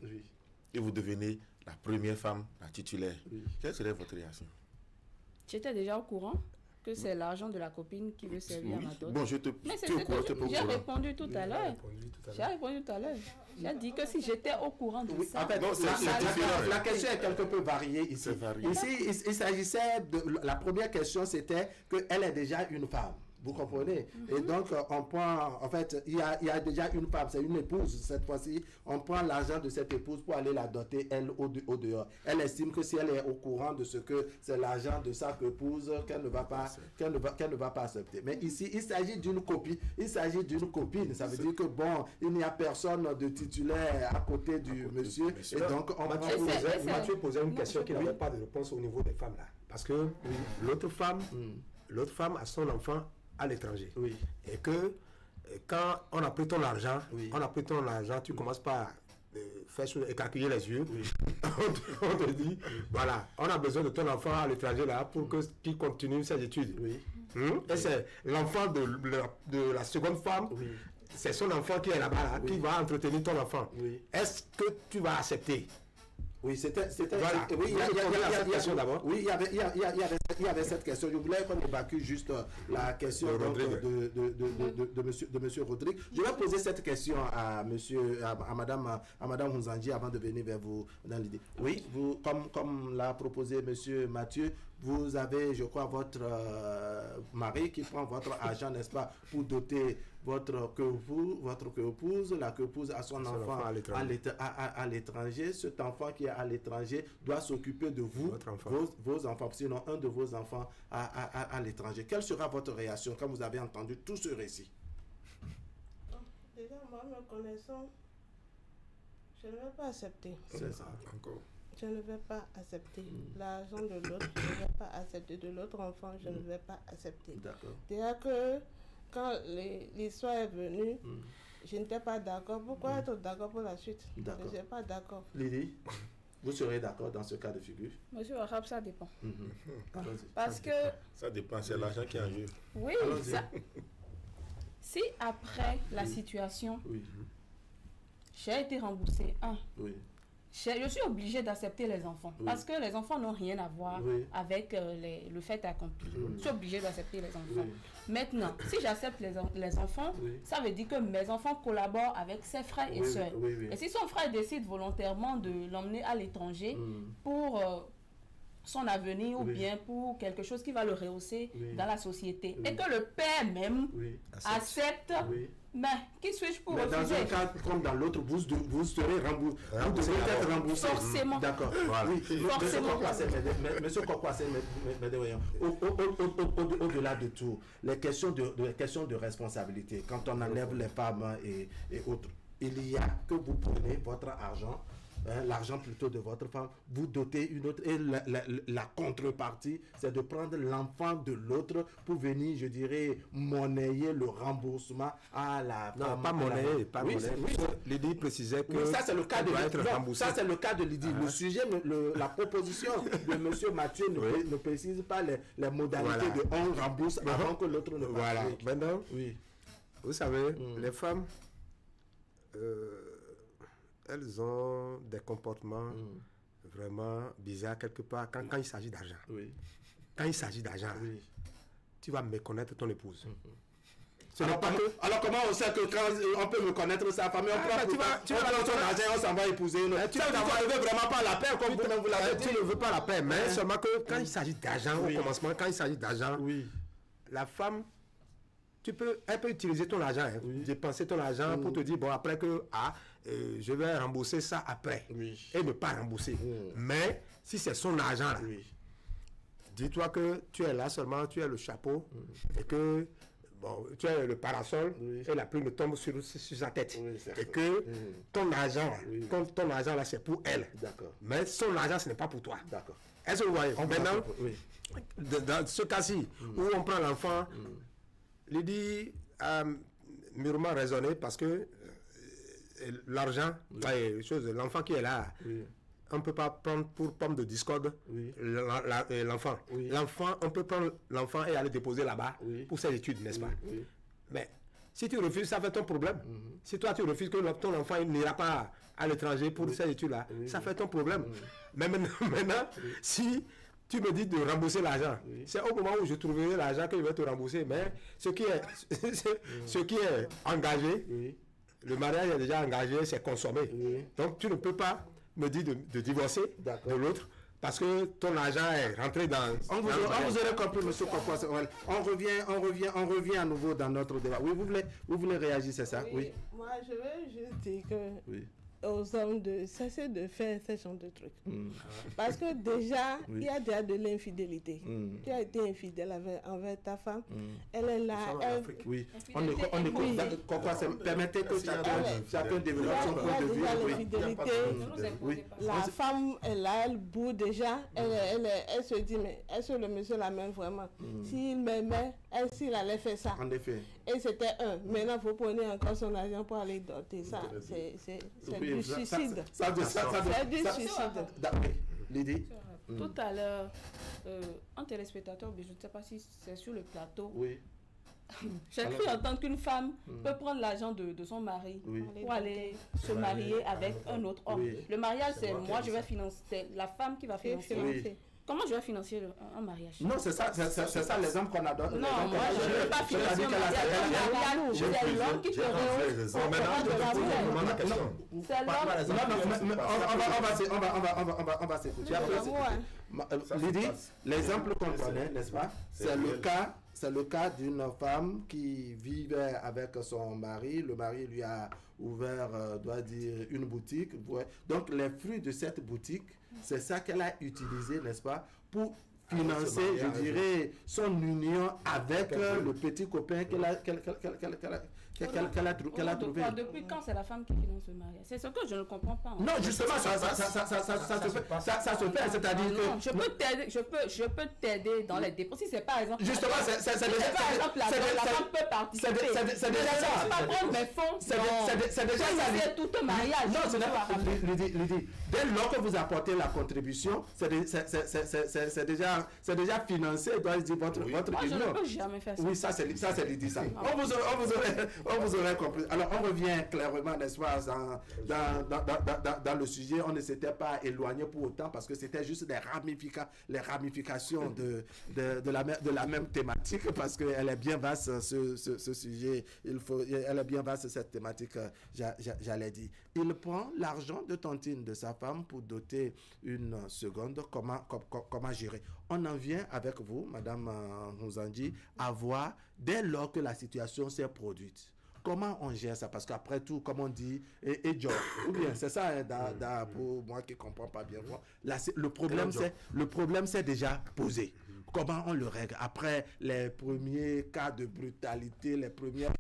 Et vous devenez la première femme, la titulaire. Quelle serait votre réaction? J'étais déjà au courant que c'est l'argent de la copine qui veut servir à ma dot. Bon, j'ai répondu tout à l'heure. J'ai dit que si j'étais au courant de ça... En fait, la question est quelque peu variée ici. Ici, il s'agissait de... La première question, c'était qu'elle est déjà une femme. Vous comprenez? Et donc, on prend, en fait, il y a déjà une femme, c'est une épouse cette fois-ci. On prend l'argent de cette épouse pour aller la doter, elle, au dehors. Elle estime que si elle est au courant de ce que c'est l'argent de sa épouse, qu'elle ne va pas accepter. Mais ici, il s'agit d'une copie. Il s'agit d'une copine. Ça veut dire que, bon, il n'y a personne de titulaire à côté du monsieur. Et donc, on Mathieu posait une question qui n'avait pas de réponse au niveau des femmes, là. Parce que l'autre femme a son enfant à l'étranger. Et que quand on a pris ton argent, tu commences par faire écarquiller les yeux. On te dit, voilà, on a besoin de ton enfant à l'étranger là pour qu'il continue ses études. Et c'est l'enfant de la seconde femme, c'est son enfant qui est là-bas, là, qui va entretenir ton enfant. Est-ce que tu vas accepter? Oui, c'était voilà. Oui, il y avait cette question. Je voulais qu'on évacue juste la question de monsieur Rodrigue. Je vais poser cette question à madame Hunzanji avant de venir vers vous dans l'idée. Oui, vous, comme l'a proposé monsieur Mathieu, vous avez, je crois, votre mari qui prend votre argent, n'est-ce pas, pour doter votre épouse, la épouse a son enfant à l'étranger. Cet enfant qui est à l'étranger doit s'occuper de vous, vos enfants, sinon un de vos enfants à l'étranger. Quelle sera votre réaction quand vous avez entendu tout ce récit? Déjà, moi, me connaissant, Je ne vais pas accepter. C'est ça. Encore. Je ne vais pas accepter. L'argent de l'autre, je ne vais pas accepter. De l'autre enfant, je ne vais pas accepter. D'accord. Déjà que quand l'histoire est venue, je n'étais pas d'accord. Pourquoi être d'accord pour la suite? D'accord. Je n'étais pas d'accord. Lydie, vous serez d'accord dans ce cas de figure? Monsieur Wahab, ça dépend. Allons-y. Parce que, Ça dépend, c'est l'argent qui est en jeu. oui, Allons-y. ça, si après la situation, Oui, j'ai été remboursée, oui. je suis obligée d'accepter les enfants. Oui. Parce que les enfants n'ont rien à voir Oui. avec le fait accompli. Je suis obligée d'accepter les enfants. Oui. Maintenant, si j'accepte les enfants, Oui. ça veut dire que mes enfants collaborent avec ses frères et Oui, sœurs. oui, oui. Et si son frère décide volontairement de l'emmener à l'étranger Mm. pour son avenir ou Oui. bien pour quelque chose qui va le rehausser Oui. dans la société, Oui. et que le père même Oui. accepte, Oui. mais qui suis-je pour Mais dans refuser? un cas comme dans l'autre, vous serez remboursé. Vous Remboursé devrez être d'abord. remboursé. Forcément. D'accord. Voilà. Oui. Forcément. Monsieur Kokwassé, au-delà de tout, les questions de responsabilité, quand on enlève les femmes et autres, il y a que vous prenez votre argent, l'argent plutôt de votre femme, vous dotez une autre, et la contrepartie, c'est de prendre l'enfant de l'autre pour venir, je dirais, monnayer le remboursement à la Non, femme. pas monnaie, pas Oui, monnaie. oui. Lydie précisait que Oui, ça c'est le cas elle de doit être non, remboursée. ça c'est le cas de Lydie. Le sujet, la proposition de monsieur Mathieu ne précise pas les modalités Voilà. de on rembourse avant que l'autre ne Voilà. passe. Maintenant, Oui. vous savez, les femmes, elles ont des comportements vraiment bizarres quelque part quand il s'agit d'argent. Oui. Quand il s'agit d'argent, Oui. tu vas méconnaître ton épouse. Ce n'est Alors, pas que... alors comment on sait que quand on peut me connaître sa famille, on prend tu vas son argent et on s'en va épouser une autre. Ça veut dire qu'on ne veut vraiment pas la paix comme vous-même vous l'avez dit. Tu ne veux pas la paix, mais seulement que quand il s'agit d'argent, Oui. au commencement, quand il s'agit d'argent, Oui. la femme, elle peut utiliser ton argent, dépenser ton argent pour te dire, bon, après que, je vais rembourser ça après. Oui. Et ne pas rembourser. Mais si c'est son argent, là, Oui. dis-toi que tu es là seulement, tu as le chapeau et que, bon, tu as le parasol et la plume tombe sur sa tête. Oui, c'est Et ça. que ton argent, ton argent là, c'est pour elle. D'accord. Mais son argent, ce n'est pas pour toi. D'accord. Est-ce que vous voyez? Maintenant, Oui. dans ce cas-ci, où on prend l'enfant, Lydie a mûrement raisonné parce que l'argent, l'enfant qui est là, on ne peut pas prendre pour pomme de discorde l'enfant. Oui. L'enfant, on peut prendre l'enfant et aller déposer là-bas Oui. pour ses études, n'est-ce pas? Oui. Mais si tu refuses, ça fait ton problème. Si toi tu refuses que ton enfant il n'ira pas à l'étranger pour ses études-là, ça fait ton problème. Mais maintenant, si tu me dis de rembourser l'argent, c'est au moment où je trouverai l'argent que je vais te rembourser. Mais ce qui est engagé, le mariage est déjà engagé, c'est consommé. Donc tu ne peux pas me dire de divorcer de l'autre. Parce que ton argent est rentré dans... On vous aurait compris, monsieur Kokwassé. On revient à nouveau dans notre débat. Oui, vous voulez réagir, c'est ça? Oui. Moi, je veux juste dire que Oui. aux hommes de cesser de faire ce genre de trucs. Parce que déjà, il y a déjà de l'infidélité. Tu as été infidèle envers ta femme. Elle est là. Oui. On écoute. Kokwassé, permettez que chacun développe son point de vue. Il y a l'infidélité. Oui. La femme est là, elle bout déjà. Elle se dit, mais est-ce que le monsieur l'aime vraiment? S'il m'aimait, s'il allait faire ça. En effet. Et c'était un. Maintenant, vous prenez encore son argent pour aller doter ça. C'est du suicide. C'est du suicide. Lydie? Tout à l'heure, un téléspectateur, je ne sais pas si c'est sur le plateau, Oui. j'ai cru entendre qu'une femme peut prendre l'argent de son mari pour aller se marier avec un autre homme. Oui. Le mariage, c'est moi, je vais financer, c'est la femme qui va financer. Oui. Comment je vais financer un mariage? Non, c'est ça l'exemple qu'on a donné. Non, moi, je ne veux pas financer un mariage. C'est l'homme qui te rehausse. C'est l'homme. On va s'écouter. Lydie, l'exemple qu'on connaît, n'est-ce pas? C'est le cas d'une femme qui vivait avec son mari. Le mari lui a ouvert, une boutique. Donc, les fruits de cette boutique, c'est ça qu'elle a utilisé, n'est-ce pas, pour financer, je dirais, son union avec le petit copain qu'elle qu'elle a trouvé. Depuis quand c'est la femme qui finance le mariage? C'est ce que je ne comprends pas. Non, justement, ça se fait, c'est-à-dire que... Je peux t'aider dans les dépenses. Si c'est par exemple... Justement, c'est déjà ça. La femme peut participer. C'est déjà ça. Je ne peux pas prendre mes fonds. C'est déjà ça. C'est tout un mariage. Non, c'est pas... Lydie, dès lors que vous apportez la contribution, c'est déjà financé, doit dire votre union. Je ne peux jamais faire ça. Oui, ça c'est Lydie, ça. On vous aurait compris. Alors, on revient clairement, n'est-ce pas, dans le sujet. On ne s'était pas éloigné pour autant parce que c'était juste les ramifications de la même thématique, parce qu'elle est bien vaste, ce sujet. Elle est bien vaste, cette thématique, j'allais dire. Il prend l'argent de tontine de sa femme pour doter une seconde. Comment gérer? On en vient avec vous, Madame Nzanji, à voir dès lors que la situation s'est produite. Comment on gère ça? Parce qu'après tout, comme on dit, et job, ou bien c'est ça, hein, pour moi qui ne comprends pas bien. Là, le problème c'est déjà posé. Comment on le règle? Après les premiers cas de brutalité, les premières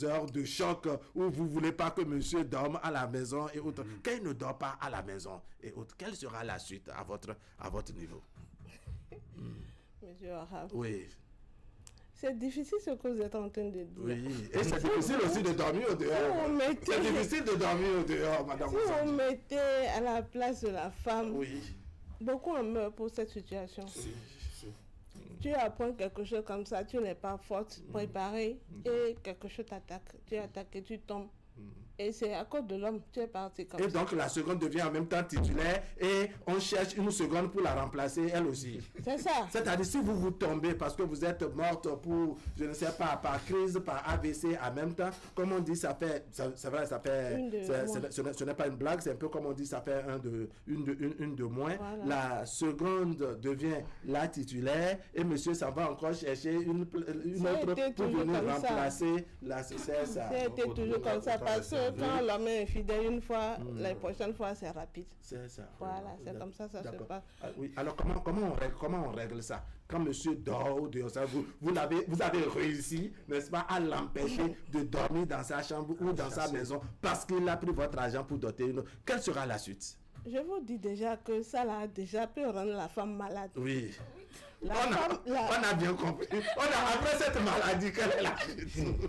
heures de choc où vous ne voulez pas que monsieur dorme à la maison et autres. Quand il ne dort pas à la maison et autres, quelle sera la suite à votre niveau? Monsieur Wahab. Oui. C'est difficile ce que vous êtes en train de dire. Oui, et c'est difficile aussi de dormir au dehors. C'est difficile de dormir au dehors, madame. Si on mettait à la place de la femme, oui. Beaucoup en meurent pour cette situation. Si. Tu apprends quelque chose comme ça, tu n'es pas forte, préparée, et quelque chose t'attaque. Tu attaques et tu tombes. Et c'est à cause de l'homme, tu es parti comme ça. Et donc la seconde devient en même temps titulaire et on cherche une seconde pour la remplacer elle aussi. C'est ça. C'est-à-dire si vous tombez parce que vous êtes morte pour, je ne sais pas, par crise, par AVC en même temps, comme on dit, c'est vrai, ça fait, ce n'est pas une blague, c'est un peu comme on dit, ça fait une de moins. Voilà. La seconde devient la titulaire et monsieur s'en va encore chercher une autre pour venir remplacer la CCS. C'était toujours comme ça parce que quand l'homme est fidèle une fois, la prochaine fois c'est rapide. C'est ça. Voilà, c'est comme ça se passe. Oui, alors comment on règle ça? Quand monsieur dort vous avez réussi, n'est-ce pas, à l'empêcher de dormir dans sa chambre ou dans sa maison parce qu'il a pris votre argent pour doter une autre. Quelle sera la suite? Je vous dis déjà que ça l'a déjà pu rendre la femme malade. Oui. On a bien compris. Après cette maladie, quelle est la suite?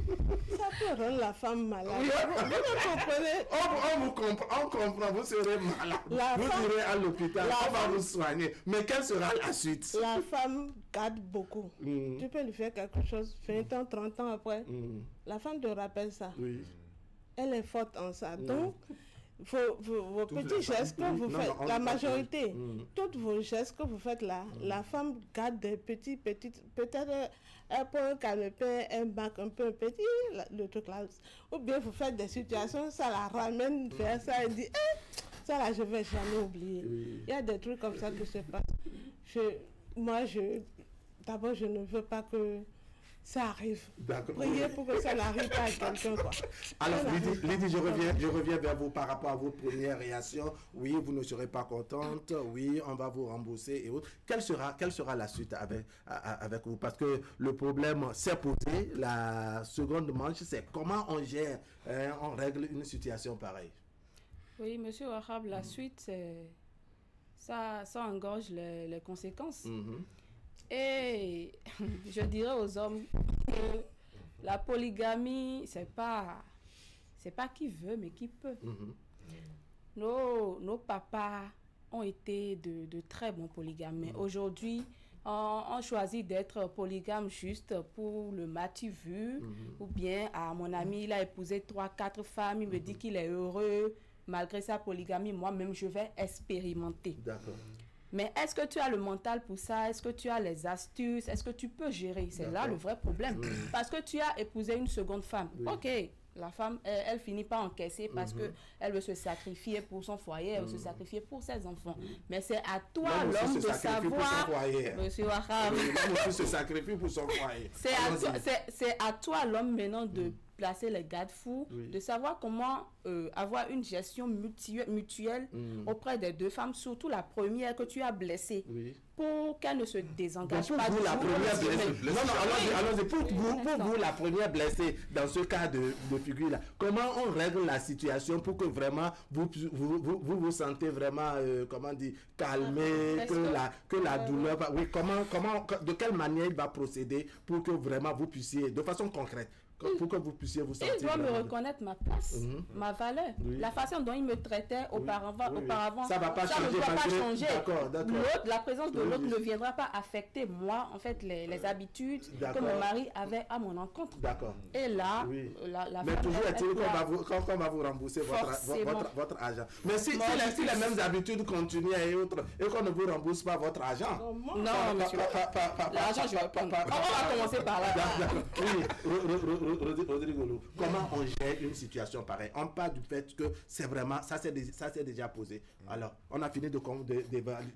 Ça peut rendre la femme malade. Oui, vous comprenez? On comprend, vous serez malade. Vous irez à l'hôpital, on va vous soigner. Mais quelle sera la suite? La femme garde beaucoup. Tu peux lui faire quelque chose 20 ans, 30 ans après. La femme te rappelle ça. Oui. Elle est forte en ça. Donc, vos petits gestes que vous faites, la majorité, toutes vos gestes que vous faites là, la femme garde des petites, peut-être elle prend un canapé, un bac un peu petit, le truc là, ou bien vous faites des situations, ça la ramène vers ça et dit, ça là je vais jamais oublier. Oui. Il y a des trucs comme ça qui se passent. D'abord je ne veux pas que ça arrive. Priez pour que ça n'arrive pas à quelqu'un, quoi. Alors, Lydie, je reviens vers vous par rapport à vos premières réactions. Oui, vous ne serez pas contente. Oui, on va vous rembourser et autres. Quelle sera la suite avec vous? Parce que le problème s'est posé. La seconde manche, c'est comment on gère, on règle une situation pareille. Oui, monsieur Wahab, la suite, c'est ça engorge les conséquences. Et je dirais aux hommes que la polygamie, c'est pas qui veut, mais qui peut. Nos papas ont été de très bons polygames. Mais aujourd'hui, on choisit d'être polygame juste pour le matu vu. Ou bien, mon ami, il a épousé 3-4 femmes, il me dit qu'il est heureux. Malgré sa polygamie, moi-même, je vais expérimenter. D'accord. Mais est-ce que tu as le mental pour ça? Est-ce que tu as les astuces? Est-ce que tu peux gérer? C'est là le vrai problème. Parce que tu as épousé une seconde femme. Ok, la femme, elle finit par encaisser parce qu'elle veut se sacrifier pour son foyer, elle veut se sacrifier pour ses enfants. Mais c'est à toi, l'homme, de savoir... Monsieur Wahab. L'homme se sacrifie pour son foyer. C'est à toi, l'homme, maintenant, de placer les garde-fous, de savoir comment avoir une gestion mutuelle auprès des deux femmes, surtout la première que tu as blessée, pour qu'elle ne se désengage pour pas. Vous, la première blessée. Non, allons-y. Pour vous, la première blessée, dans ce cas de figure-là, comment on règle la situation pour que vraiment vous sentez vraiment, comment dire, calmé, que la douleur... Oui, de quelle manière il va procéder pour que vraiment vous puissiez, de façon concrète, pour que vous puissiez vous sentir... Il doit me reconnaître ma place, ma valeur. La façon dont il me traitait auparavant, ça va pas changer. Ne doit pas changer. D'accord. La présence de l'autre ne viendra pas affecter moi, en fait, les habitudes que mon mari avait à mon encontre. D'accord. Et là, mais toujours est-il qu'on va vous rembourser votre argent. Mais si les mêmes habitudes continuent et autres, et qu'on ne vous rembourse pas votre argent... Non, monsieur. L'argent, je vais prendre. On va commencer par là. Oui, Rodrigo, comment on gère une situation pareille? On parle du fait que c'est vraiment, ça c'est déjà posé. Alors, on a fini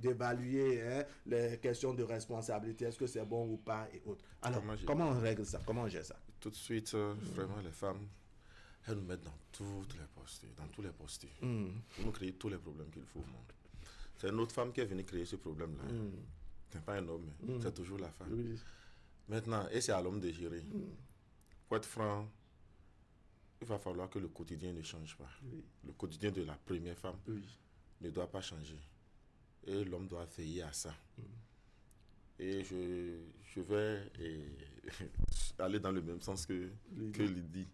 d'évaluer les questions de responsabilité, est-ce que c'est bon ou pas et autres. Alors, comment on règle ça? Comment on gère ça? Tout de suite, vraiment, les femmes, elles nous mettent dans toutes les postures, pour nous créer tous les problèmes qu'il faut au monde. C'est une autre femme qui est venue créer ce problème-là. C'est pas un homme, c'est toujours la femme. Oui. Maintenant, et c'est à l'homme de gérer. Pour être franc, il va falloir que le quotidien ne change pas. Le quotidien de la première femme ne doit pas changer. Et l'homme doit veiller à ça. Et je vais aller dans le même sens que Lydie.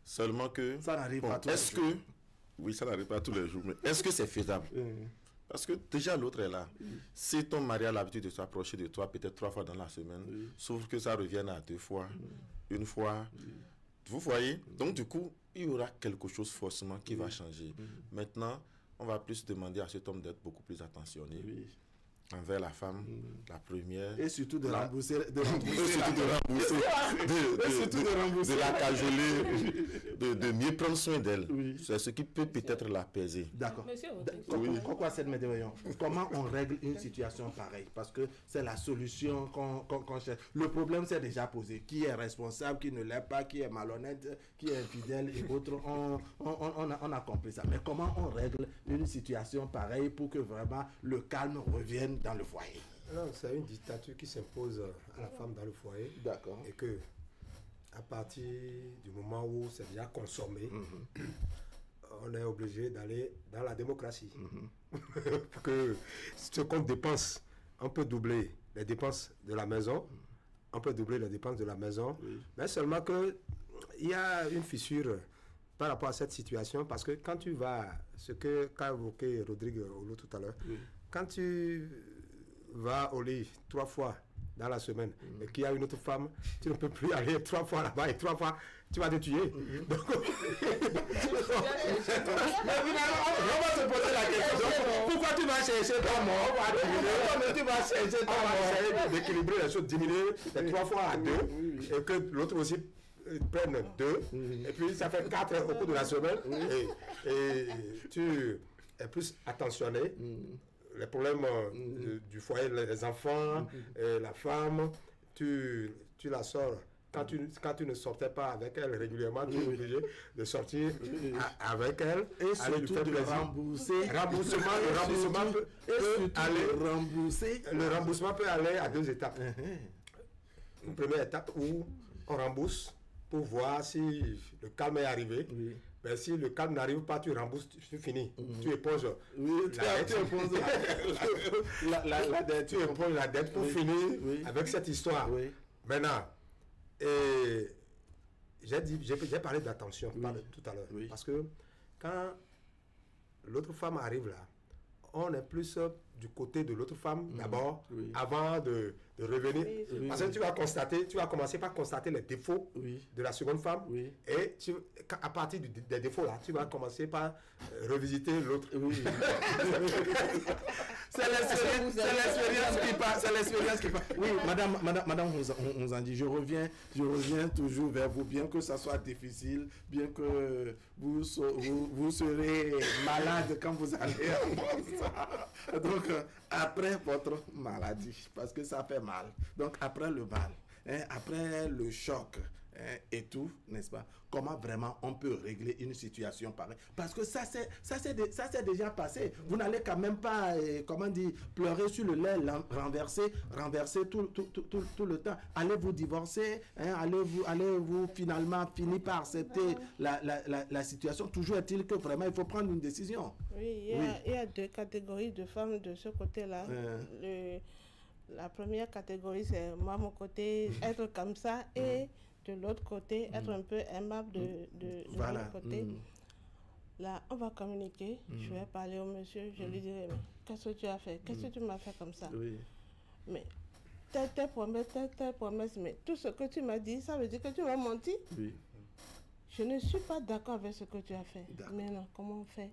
Seulement que... Ça n'arrive pas tous les jours. Oui, ça n'arrive pas tous les jours. Mais est-ce que c'est faisable? Parce que déjà l'autre est là. Si ton mari a l'habitude de s'approcher de toi peut-être 3 fois dans la semaine, sauf que ça revienne à 2 fois, 1 fois. Vous voyez? Donc du coup, il y aura quelque chose forcément qui va changer. Maintenant, on va plus demander à cet homme d'être beaucoup plus attentionné envers la femme, la première. Et surtout de rembourser. De la cajoler, de mieux prendre soin d'elle. C'est ce qui peut peut-être l'apaiser. D'accord. Comment on règle une situation pareille? Parce que c'est la solution qu'on cherche. Le problème s'est déjà posé. Qui est responsable, qui ne l'est pas, qui est malhonnête, qui est infidèle et autres. On a compris ça. Mais comment on règle une situation pareille pour que vraiment le calme revienne dans le foyer? Non, c'est une dictature qui s'impose à la femme dans le foyer. D'accord. Et que, à partir du moment où c'est déjà consommé, on est obligé d'aller dans la démocratie. Pour que ce qu'on dépense, on peut doubler les dépenses de la maison. On peut doubler les dépenses de la maison. Mais seulement qu'il y a une fissure par rapport à cette situation, parce que quand tu vas, ce qu'a évoqué Rodrigue Olo tout à l'heure, quand tu vas au lit 3 fois dans la semaine et qu'il y a une autre femme, tu ne peux plus aller 3 fois là-bas et 3 fois, tu vas te tuer. Donc, on va se poser la question. Pourquoi tu vas chercher ta mort? Tu vas chercher ta mort d'équilibrer les choses, diminuer de 3 fois à 2 et que l'autre aussi prenne 2 et puis ça fait 4 au cours de la semaine et tu es plus attentionné. Les problèmes du foyer, les enfants, la femme, tu la sors. Quand tu ne sortais pas avec elle régulièrement, tu es obligé de sortir avec elle et surtout de rembourser. Le remboursement peut aller à 2 étapes. Une première étape où on rembourse pour voir si le calme est arrivé. Mais si le calme n'arrive pas, tu rembourses, tu finis. Tu éponges la dette pour finir avec cette histoire. Maintenant, j'ai parlé d'attention tout à l'heure. Parce que quand l'autre femme arrive là, on est plus du côté de l'autre femme d'abord, avant de revenir. Parce que tu vas commencer par constater les défauts de la seconde femme. Et à partir des défauts là, tu vas commencer par revisiter l'autre. C'est l'expérience qui passe. Oui, madame Hunzandi, je reviens toujours vers vous, bien que ça soit difficile, bien que vous serez malade quand vous allez avoir ça. Donc, après votre maladie, parce que ça fait mal. Donc, après le mal, après le choc, et tout, n'est-ce pas? Comment vraiment on peut régler une situation pareille? Parce que ça s'est déjà passé. Vous n'allez quand même pas, comment dire, pleurer sur le lait, renverser tout le temps. Allez vous divorcer, hein, allez vous finalement finir par accepter la situation. Toujours est-il que vraiment il faut prendre une décision. Oui, il y a deux catégories de femmes de ce côté-là. La première catégorie, c'est moi, mon côté, être comme ça, et de l'autre côté, être un peu aimable de l'autre côté. Là, on va communiquer. Je vais parler au monsieur, je lui dirai, mais qu'est-ce que tu as fait? Qu'est-ce que tu m'as fait comme ça? Mais telle promesse, mais tout ce que tu m'as dit, ça veut dire que tu m'as menti? Je ne suis pas d'accord avec ce que tu as fait. Mais non, comment on fait?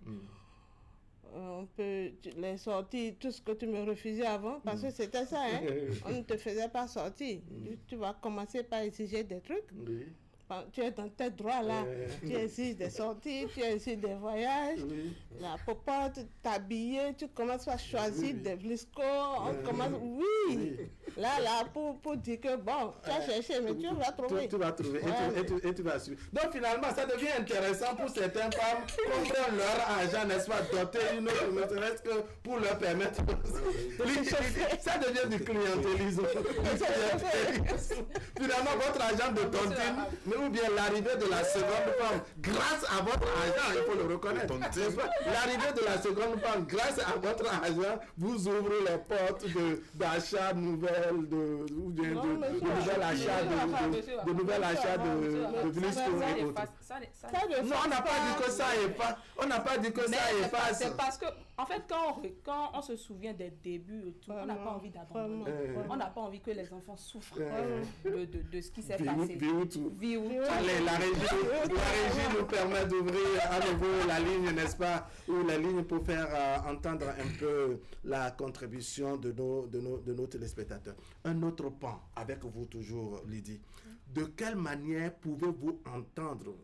On peut, les sorties, tout ce que tu me refusais avant, parce que c'était ça, hein? On ne te faisait pas sortir. Tu vas commencer par exiger des trucs. Tu es dans tes droits là, tu exiges des sorties, tu exiges des voyages, la popote, t'habiller, tu commences à choisir des bliscos, on commence, là, pour dire que bon, tu as cherché, mais tu vas trouver. Tu vas trouver et tu vas suivre. Donc finalement, ça devient intéressant pour certaines femmes qu'on prenne leur argent, n'est-ce pas, doter une autre, ne serait-ce que pour leur permettre. Ça devient du clientélisme. Finalement, votre argent de tontine, ou bien l'arrivée de la seconde femme, grâce à votre argent, il faut le reconnaître. L'arrivée de la seconde femme, grâce à votre argent, vous ouvrez les portes d'achat nouvelles, de nouvel achat de blisco et autres. Non, on n'a pas dit que ça est pas. On n'a pas dit que ça est pas. C'est parce que, en fait, quand on se souvient des débuts et tout, on n'a pas envie d'abandonner. On n'a pas envie que les enfants souffrent de ce qui s'est passé. Allez, la régie nous permet d'ouvrir à nouveau la ligne, n'est-ce pas, ou la ligne pour faire entendre un peu la contribution de nos téléspectateurs. Un autre pan avec vous toujours, Lydie. De quelle manière pouvez-vous entendre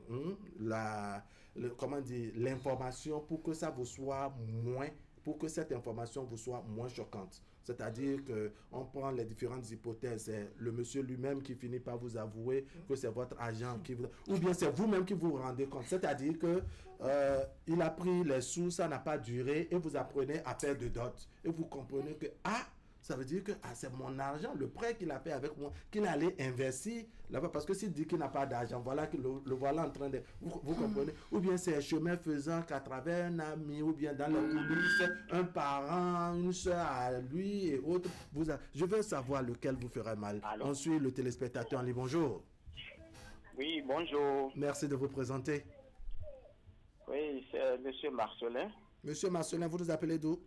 l'information pour que ça vous soit moins, pour que cette information vous soit moins choquante? C'est-à-dire qu'on prend les différentes hypothèses. C'est le monsieur lui-même qui finit par vous avouer que c'est votre agent qui vous... Ou bien c'est vous-même qui vous rendez compte. C'est-à-dire qu'il a pris les sous, ça n'a pas duré, et vous apprenez à faire de dot. Et vous comprenez que, ça veut dire que c'est mon argent, le prêt qu'il a fait avec moi, qu'il allait investir là-bas. Parce que s'il dit qu'il n'a pas d'argent, voilà que le voilà en train de... Vous comprenez? Ou bien c'est chemin faisant qu'à travers un ami, ou bien dans les coulisses, un parent, une soeur à lui et autres. Je veux savoir lequel vous ferait mal. On suit le téléspectateur en ligne. Bonjour. Oui, bonjour. Merci de vous présenter. Oui, c'est monsieur Marcelin. Monsieur Marcelin, vous nous appelez d'où?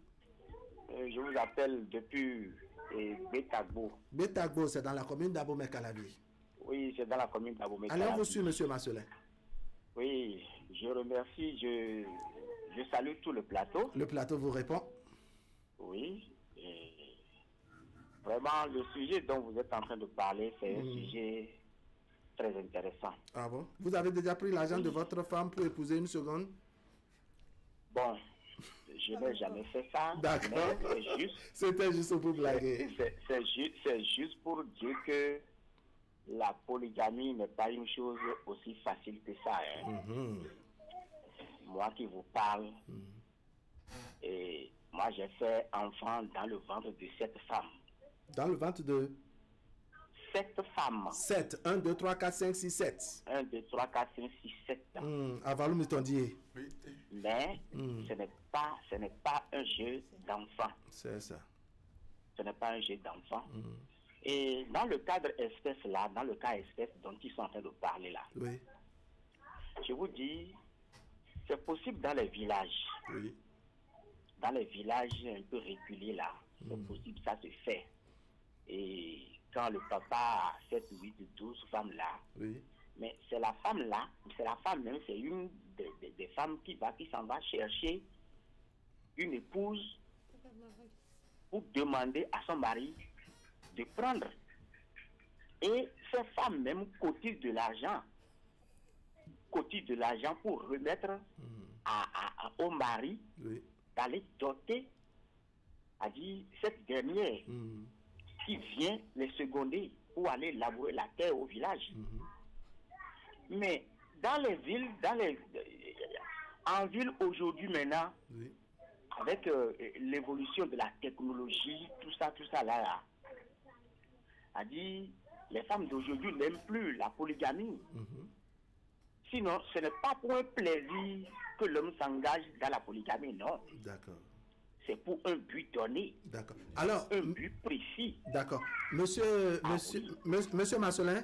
Je vous appelle depuis Betagbo. Betagbo, c'est dans la commune d'Abomey-Calavi. Oui, c'est dans la commune d'Abomey-Calavi. Alors, vous suivez, monsieur Marcelin. Oui, je remercie, je salue tout le plateau. Le plateau vous répond. Oui. Et vraiment, le sujet dont vous êtes en train de parler, c'est un sujet très intéressant. Ah bon? Vous avez déjà pris l'argent de votre femme pour épouser une seconde? Bon, je n'ai jamais fait ça. D'accord. C'était juste pour blaguer. C'est juste pour dire que la polygamie n'est pas une chose aussi facile que ça. Hein. Moi qui vous parle, et moi j'ai fait enfant dans le ventre de 7 femmes. Dans le ventre de 7 femmes. 7. 1, 2, 3, 4, 5, 6, 7. 1, 2, 3, 4, 5, 6, 7. Avalou Mitondier. Mais ce n'est pas un jeu d'enfant. C'est ça. Ce n'est pas un jeu d'enfant. Et dans le cadre espèce là, dans le cas espèce dont ils sont en train de parler là, oui. Je vous dis, c'est possible dans les villages. Oui. Dans les villages un peu reculés là, c'est possible, ça se fait. Et quand le papa a 7, 8, 12 femmes là, oui. Mais c'est la femme là, c'est la femme même, c'est une des femmes qui s'en va chercher une épouse pour demander à son mari de prendre. Et ces femmes même cotisent de l'argent pour remettre au mari d'aller doter, c'est-à-dire cette dernière qui vient les seconder pour aller labourer la terre au village. Mais dans les villes, en ville aujourd'hui maintenant, Oui. avec l'évolution de la technologie, tout ça là, a dit, les femmes d'aujourd'hui n'aiment plus la polygamie. Sinon, ce n'est pas pour un plaisir que l'homme s'engage dans la polygamie, non. D'accord. C'est pour un but donné. D'accord. Alors, un but précis. D'accord. Monsieur Marcelin,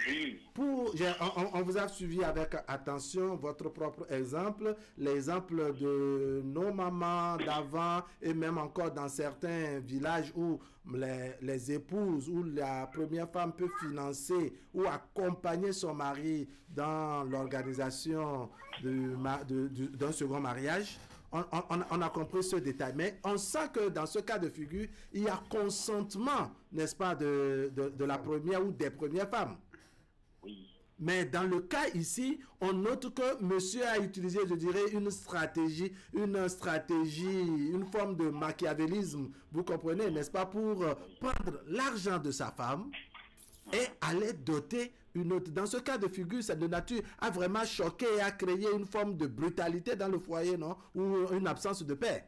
oui. On vous a suivi avec attention votre propre exemple, l'exemple de nos mamans d'avant et même encore dans certains villages où les épouses, où la première femme peut financer ou accompagner son mari dans l'organisation d'un second mariage. On a compris ce détail, mais on sent que dans ce cas de figure, il y a consentement, n'est-ce pas, de la première ou des premières femmes. Oui. Mais dans le cas ici, on note que monsieur a utilisé, je dirais, une stratégie, une forme de machiavélisme, vous comprenez, n'est-ce pas, pour prendre l'argent de sa femme et aller doter une autre. Dans ce cas de figure, cette nature a vraiment choqué et a créé une forme de brutalité dans le foyer, non? Ou une absence de paix.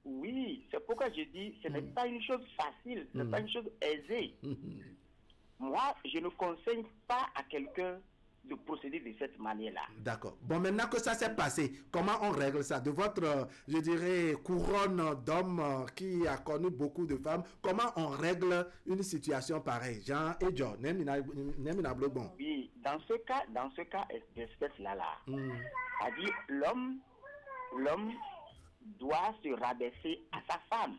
Oui, c'est pourquoi je dis, ce n'est pas une chose facile, ce n'est pas une chose aisée. Moi, je ne conseille pas à quelqu'un de procéder de cette manière-là. D'accord. Bon, maintenant que ça s'est passé, comment on règle ça? De votre, je dirais, couronne d'hommes qui a connu beaucoup de femmes, comment on règle une situation pareille? Jean et John, bon. Oui, dans ce cas d'espèce-là, c'est-à-dire l'homme doit se rabaisser à sa femme.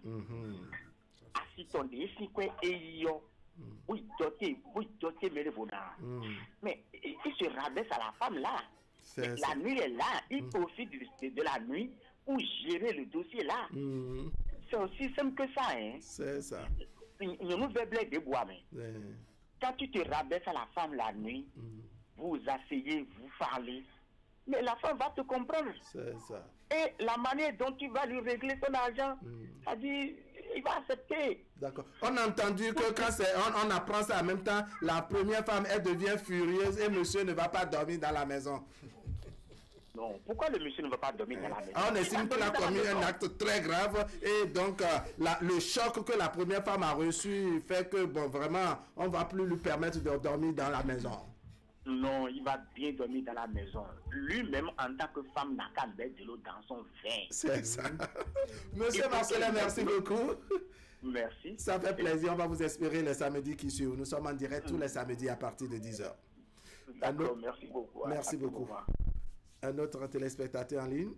Mais il se rabaisse à la femme là. La nuit est là, il profite de la nuit pour gérer le dossier là. C'est aussi simple que ça, hein. C'est ça. Quand tu te rabaisses à la femme la nuit, vous asseyez, vous parlez, mais la femme va te comprendre. C'est ça. Et la manière dont tu vas lui régler son argent, c'est-à-dire, il va accepter. D'accord. On a entendu que quand on apprend ça en même temps, la première femme, elle devient furieuse et monsieur ne va pas dormir dans la maison. Non, pourquoi le monsieur ne va pas dormir dans la maison? On estime qu'il a commis un acte très grave et donc le choc que la première femme a reçu fait que, bon, vraiment, on ne va plus lui permettre de dormir dans la maison. Non, il va bien dormir dans la maison. Lui-même, en tant que femme, n'a qu'à mettre de l'eau dans son vin. C'est ça. Monsieur Marcelin, merci beaucoup. Merci. Ça fait plaisir. On va vous espérer les samedis qui suivent. Nous sommes en direct tous les samedis à partir de 10h. D'accord, merci beaucoup. Merci beaucoup. Un autre téléspectateur en ligne.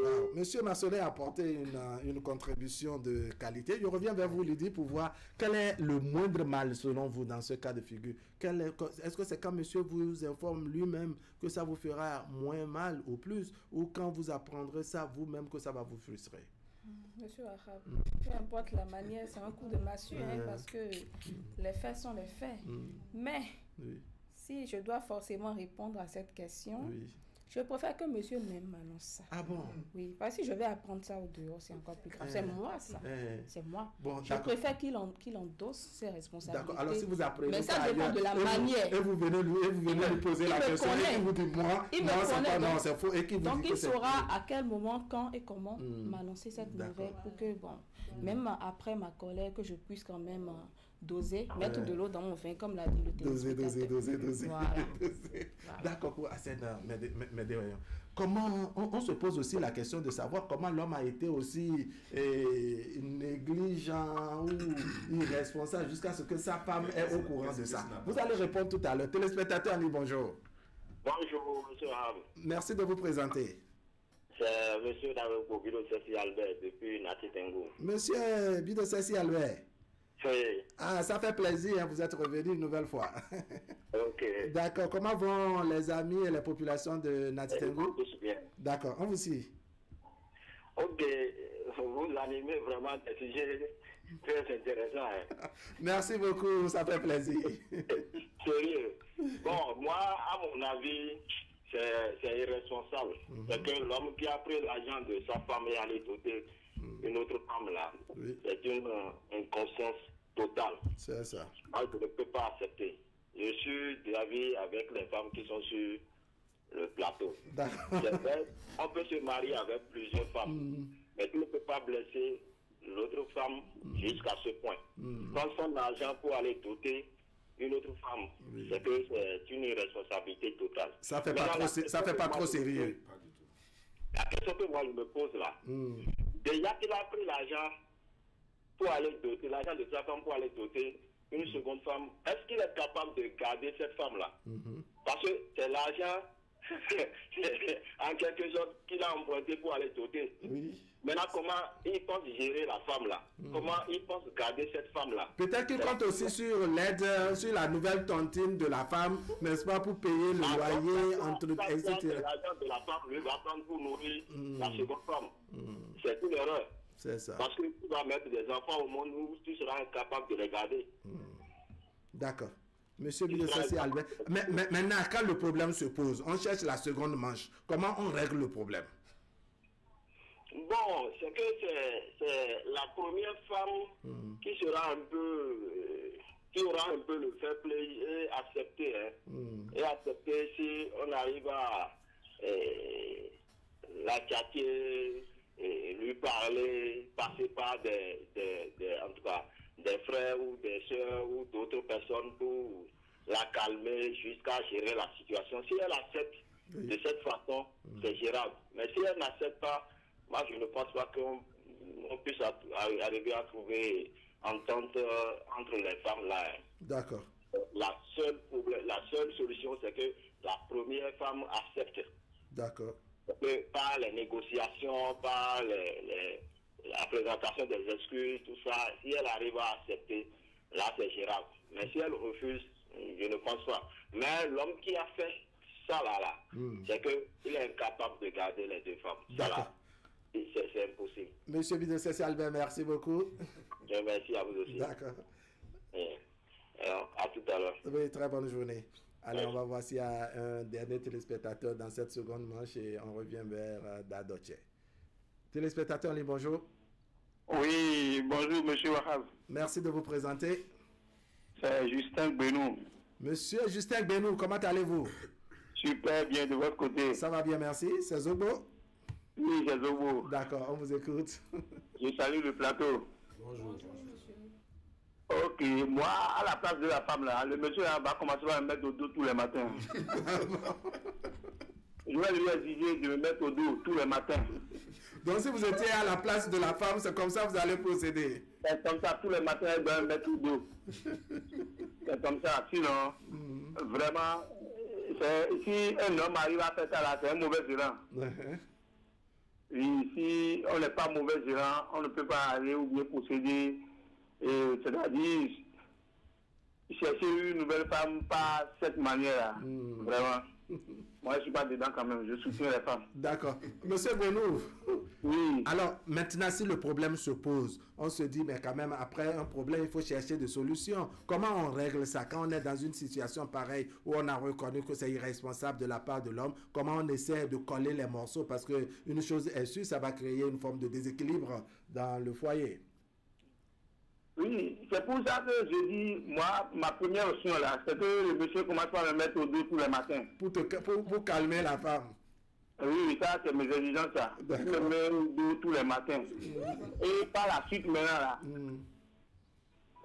Alors, Monsieur Marcelin a apporté une contribution de qualité. Je reviens vers vous, Lydie, pour voir quel est le moindre mal selon vous dans ce cas de figure. Est-ce que c'est quand monsieur vous informe lui-même que ça vous fera moins mal ou plus, ou quand vous apprendrez ça vous-même que ça va vous frustrer? Monsieur Wahab, peu importe la manière, c'est un coup de massue, parce que les faits sont les faits. Mais si je dois forcément répondre à cette question, je préfère que monsieur même m'annonce ça. Ah bon? Oui, parce que si je vais apprendre ça au dehors, c'est encore plus grave. C'est moi, ça. C'est moi. Bon, je préfère qu'il endosse ses responsabilités. D'accord, alors si vous apprenez mais ça dépend de la manière. Et vous venez lui poser la question, et il vous dit, moi, non, c'est faux. Et donc il saura à quel moment, quand et comment m'annoncer cette nouvelle pour que, bon, même après ma colère, que je puisse quand même doser, mettre de l'eau dans mon vin, comme l'a dit le téléspectateur. Doser. Voilà. D'accord, pour Hassan Médéoyon. Comment on se pose aussi la question de savoir comment l'homme a été aussi négligent ou irresponsable jusqu'à ce que sa femme est au courant de ça. Vous allez répondre tout à l'heure. Téléspectateur, bonjour. Bonjour, monsieur Ham. Merci de vous présenter. C'est monsieur David Bido Cessi Albert depuis Nati Tengu. Monsieur Bido Cessi Albert. Oui. Ah, ça fait plaisir, vous êtes revenu une nouvelle fois. Ok. D'accord, comment vont les amis et les populations de Nati Tengu? Tous bien. D'accord, on vous suit. Ok, vous animez vraiment des sujets très intéressants. Hein. Merci beaucoup, ça fait plaisir. Sérieux. Bon, moi, à mon avis, c'est irresponsable. C'est que l'homme qui a pris l'argent de sa femme et allé doter une autre femme là, c'est une inconscience totale. C'est ça. Moi, je ne peux pas accepter. je suis d'avis avec les femmes qui sont sur le plateau. D'accord. C'est vrai, on peut se marier avec plusieurs femmes, mais tu ne peux pas blesser l'autre femme jusqu'à ce point. Prendre son argent pour aller doter une autre femme, c'est que c'est une irresponsabilité totale. Ça fait pas trop sérieux. La question que moi je me pose là, déjà qu'il a pris l'argent pour aller doter, l'argent de sa femme pour aller doter une seconde femme, est-ce qu'il est capable de garder cette femme-là? Parce que c'est l'argent, en quelque sorte, qu'il a emprunté pour aller doter. Oui. Maintenant, comment il pense gérer la femme-là? Comment il pense garder cette femme-là? Peut-être qu'il compte aussi sur l'aide, sur la nouvelle tontine de la femme, n'est-ce pas, pour payer le loyer, etc. L'argent de la femme, lui, va prendre pour nourrir la seconde femme. C'est une erreur. C'est ça. Parce que tu vas mettre des enfants au monde où tu seras incapable de les garder. D'accord. Monsieur Bidosasi Albert. Mais maintenant, quand le problème se pose, on cherche la seconde manche. Comment on règle le problème? Bon, c'est que c'est la première femme qui sera un peu, qui aura un peu le fair play et accepter. Et accepter si on arrive à la tâter, lui parler, passer par en tout cas, des frères ou des soeurs ou d'autres personnes pour la calmer jusqu'à gérer la situation. Si elle accepte de cette façon, c'est gérable. Mais si elle n'accepte pas, moi je ne pense pas qu'on puisse arriver à trouver entente entre les femmes là. D'accord. La seule solution, c'est que la première femme accepte. D'accord. Par les négociations, par la présentation des excuses, tout ça, si elle arrive à accepter, là c'est gérable. Mais si elle refuse, je ne pense pas. Mais l'homme qui a fait ça là, c'est qu'il est incapable de garder les deux femmes. Ça là, c'est impossible. Monsieur Bidosasi Albert, merci beaucoup. Je remercie à vous aussi. D'accord. Alors, à tout à l'heure. Oui, très bonne journée. Allez, on va voir s'il y a un dernier téléspectateur dans cette seconde manche et on revient vers Dadoche. Téléspectateur en ligne, bonjour. Oui, bonjour, monsieur Wahab. Merci de vous présenter. C'est Justin Benou. Monsieur Justin Benou, comment allez-vous? Super bien, de votre côté. Ça va bien, merci. C'est Zobo? Oui, c'est Zobo. D'accord, on vous écoute. Je salue le plateau. Bonjour, monsieur. Ok, moi, à la place de la femme là, le monsieur là, va commencer à me mettre au dos tous les matins. Je vais lui exiger de me mettre au dos tous les matins. Donc si vous étiez à la place de la femme, c'est comme ça que vous allez procéder? C'est comme ça, tous les matins, elle doit me mettre au dos. C'est comme ça, sinon, vraiment, si un homme arrive à faire ça là, c'est un mauvais gérant. Et si on n'est pas mauvais gérant, on ne peut pas aller ou bien procéder. C'est-à-dire, chercher une nouvelle femme par cette manière-là. Vraiment. Moi, je ne suis pas dedans quand même. Je soutiens les femmes. D'accord. Monsieur Benou. Oui. Alors, maintenant, si le problème se pose, on se dit, mais quand même, après un problème, il faut chercher des solutions. Comment on règle ça? Quand on est dans une situation pareille où on a reconnu que c'est irresponsable de la part de l'homme, comment on essaie de coller les morceaux? Parce qu'une chose est sûre, ça va créer une forme de déséquilibre dans le foyer. Oui, c'est pour ça que je dis, moi, ma première option là, c'est que le monsieur commence à me mettre au dos tous les matins. Pour calmer la femme. Oui, ça, c'est mes exigences, ça. Je me mets au dos tous les matins. Et par la suite, maintenant, là,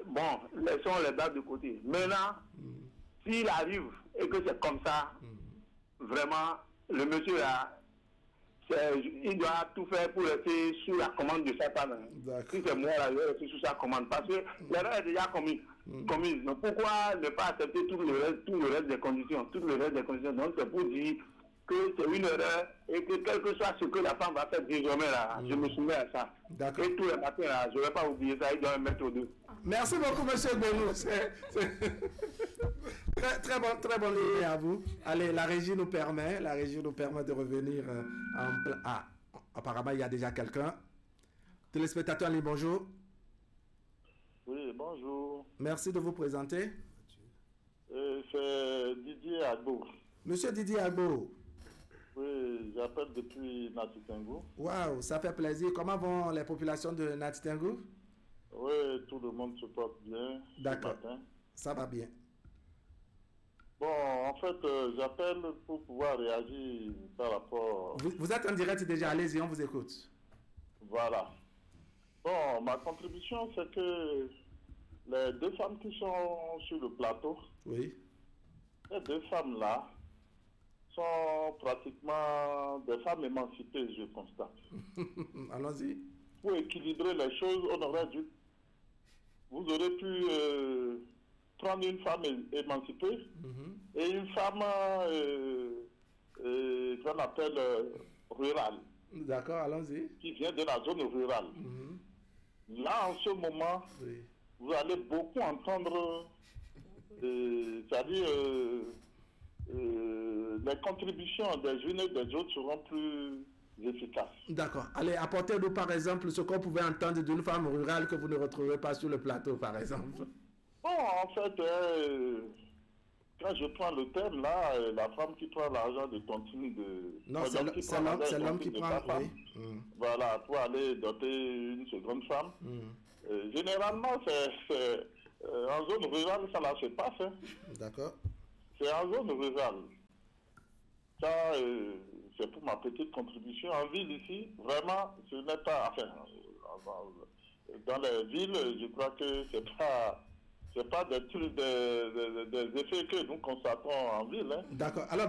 bon, laissons les dates de côté. Maintenant, s'il arrive et que c'est comme ça, vraiment, le monsieur là, il doit tout faire pour rester sous la commande de sa femme. Si c'est moi là, je vais rester sous sa commande. Parce que l'erreur est déjà commise. Donc pourquoi ne pas accepter tout le reste des conditions? Tout le reste des conditions. Donc c'est pour dire que c'est une erreur et que quel que soit ce que la femme va faire désormais là, je me soumets à ça. Et tous les matins là, je ne vais pas oublier ça, il doit me mettre au dos. Merci beaucoup, monsieur Benou. Très bonne journée à vous. Allez, la régie nous permet de revenir en plein. Ah, apparemment, il y a déjà quelqu'un. Téléspectateur en ligne, bonjour. Oui, bonjour. Merci de vous présenter. C'est Didier Agbo. Monsieur Didier Agbo. Oui, j'appelle depuis Natitengu. Waouh, ça fait plaisir. Comment vont les populations de Natitengu? Oui, tout le monde se porte bien. D'accord, ça va bien. fait, j'appelle pour pouvoir réagir par rapport... Vous êtes en direct déjà, allez-y, on vous écoute. Voilà. Bon, ma contribution, c'est que les deux femmes qui sont sur le plateau, oui, ces deux femmes-là sont pratiquement des femmes émancipées, je constate. Allons-y. Pour équilibrer les choses, on aurait dû... Vous aurez pu prendre une femme émancipée et une femme qu'on appelle rurale. D'accord, allons-y. Qui vient de la zone rurale. Là, en ce moment, oui, vous allez beaucoup entendre, c'est-à-dire les contributions des unes et des autres seront plus efficaces. D'accord. Allez, apportez-nous par exemple ce qu'on pouvait entendre d'une femme rurale que vous ne retrouverez pas sur le plateau, par exemple. Bon, en fait, quand je prends le thème, là, la femme qui prend l'argent de tontine de... Non, c'est l'homme qui prend, oui. Voilà, pour aller doter une seconde femme. Généralement, c'est en zone rurale, ça là se passe. Hein. D'accord. C'est en zone rurale. Ça, c'est pour ma petite contribution. En ville ici, vraiment, ce n'est pas... Enfin, dans les villes, je crois que c'est pas des trucs, des effets que nous constatons en ville. Hein. D'accord. Alors,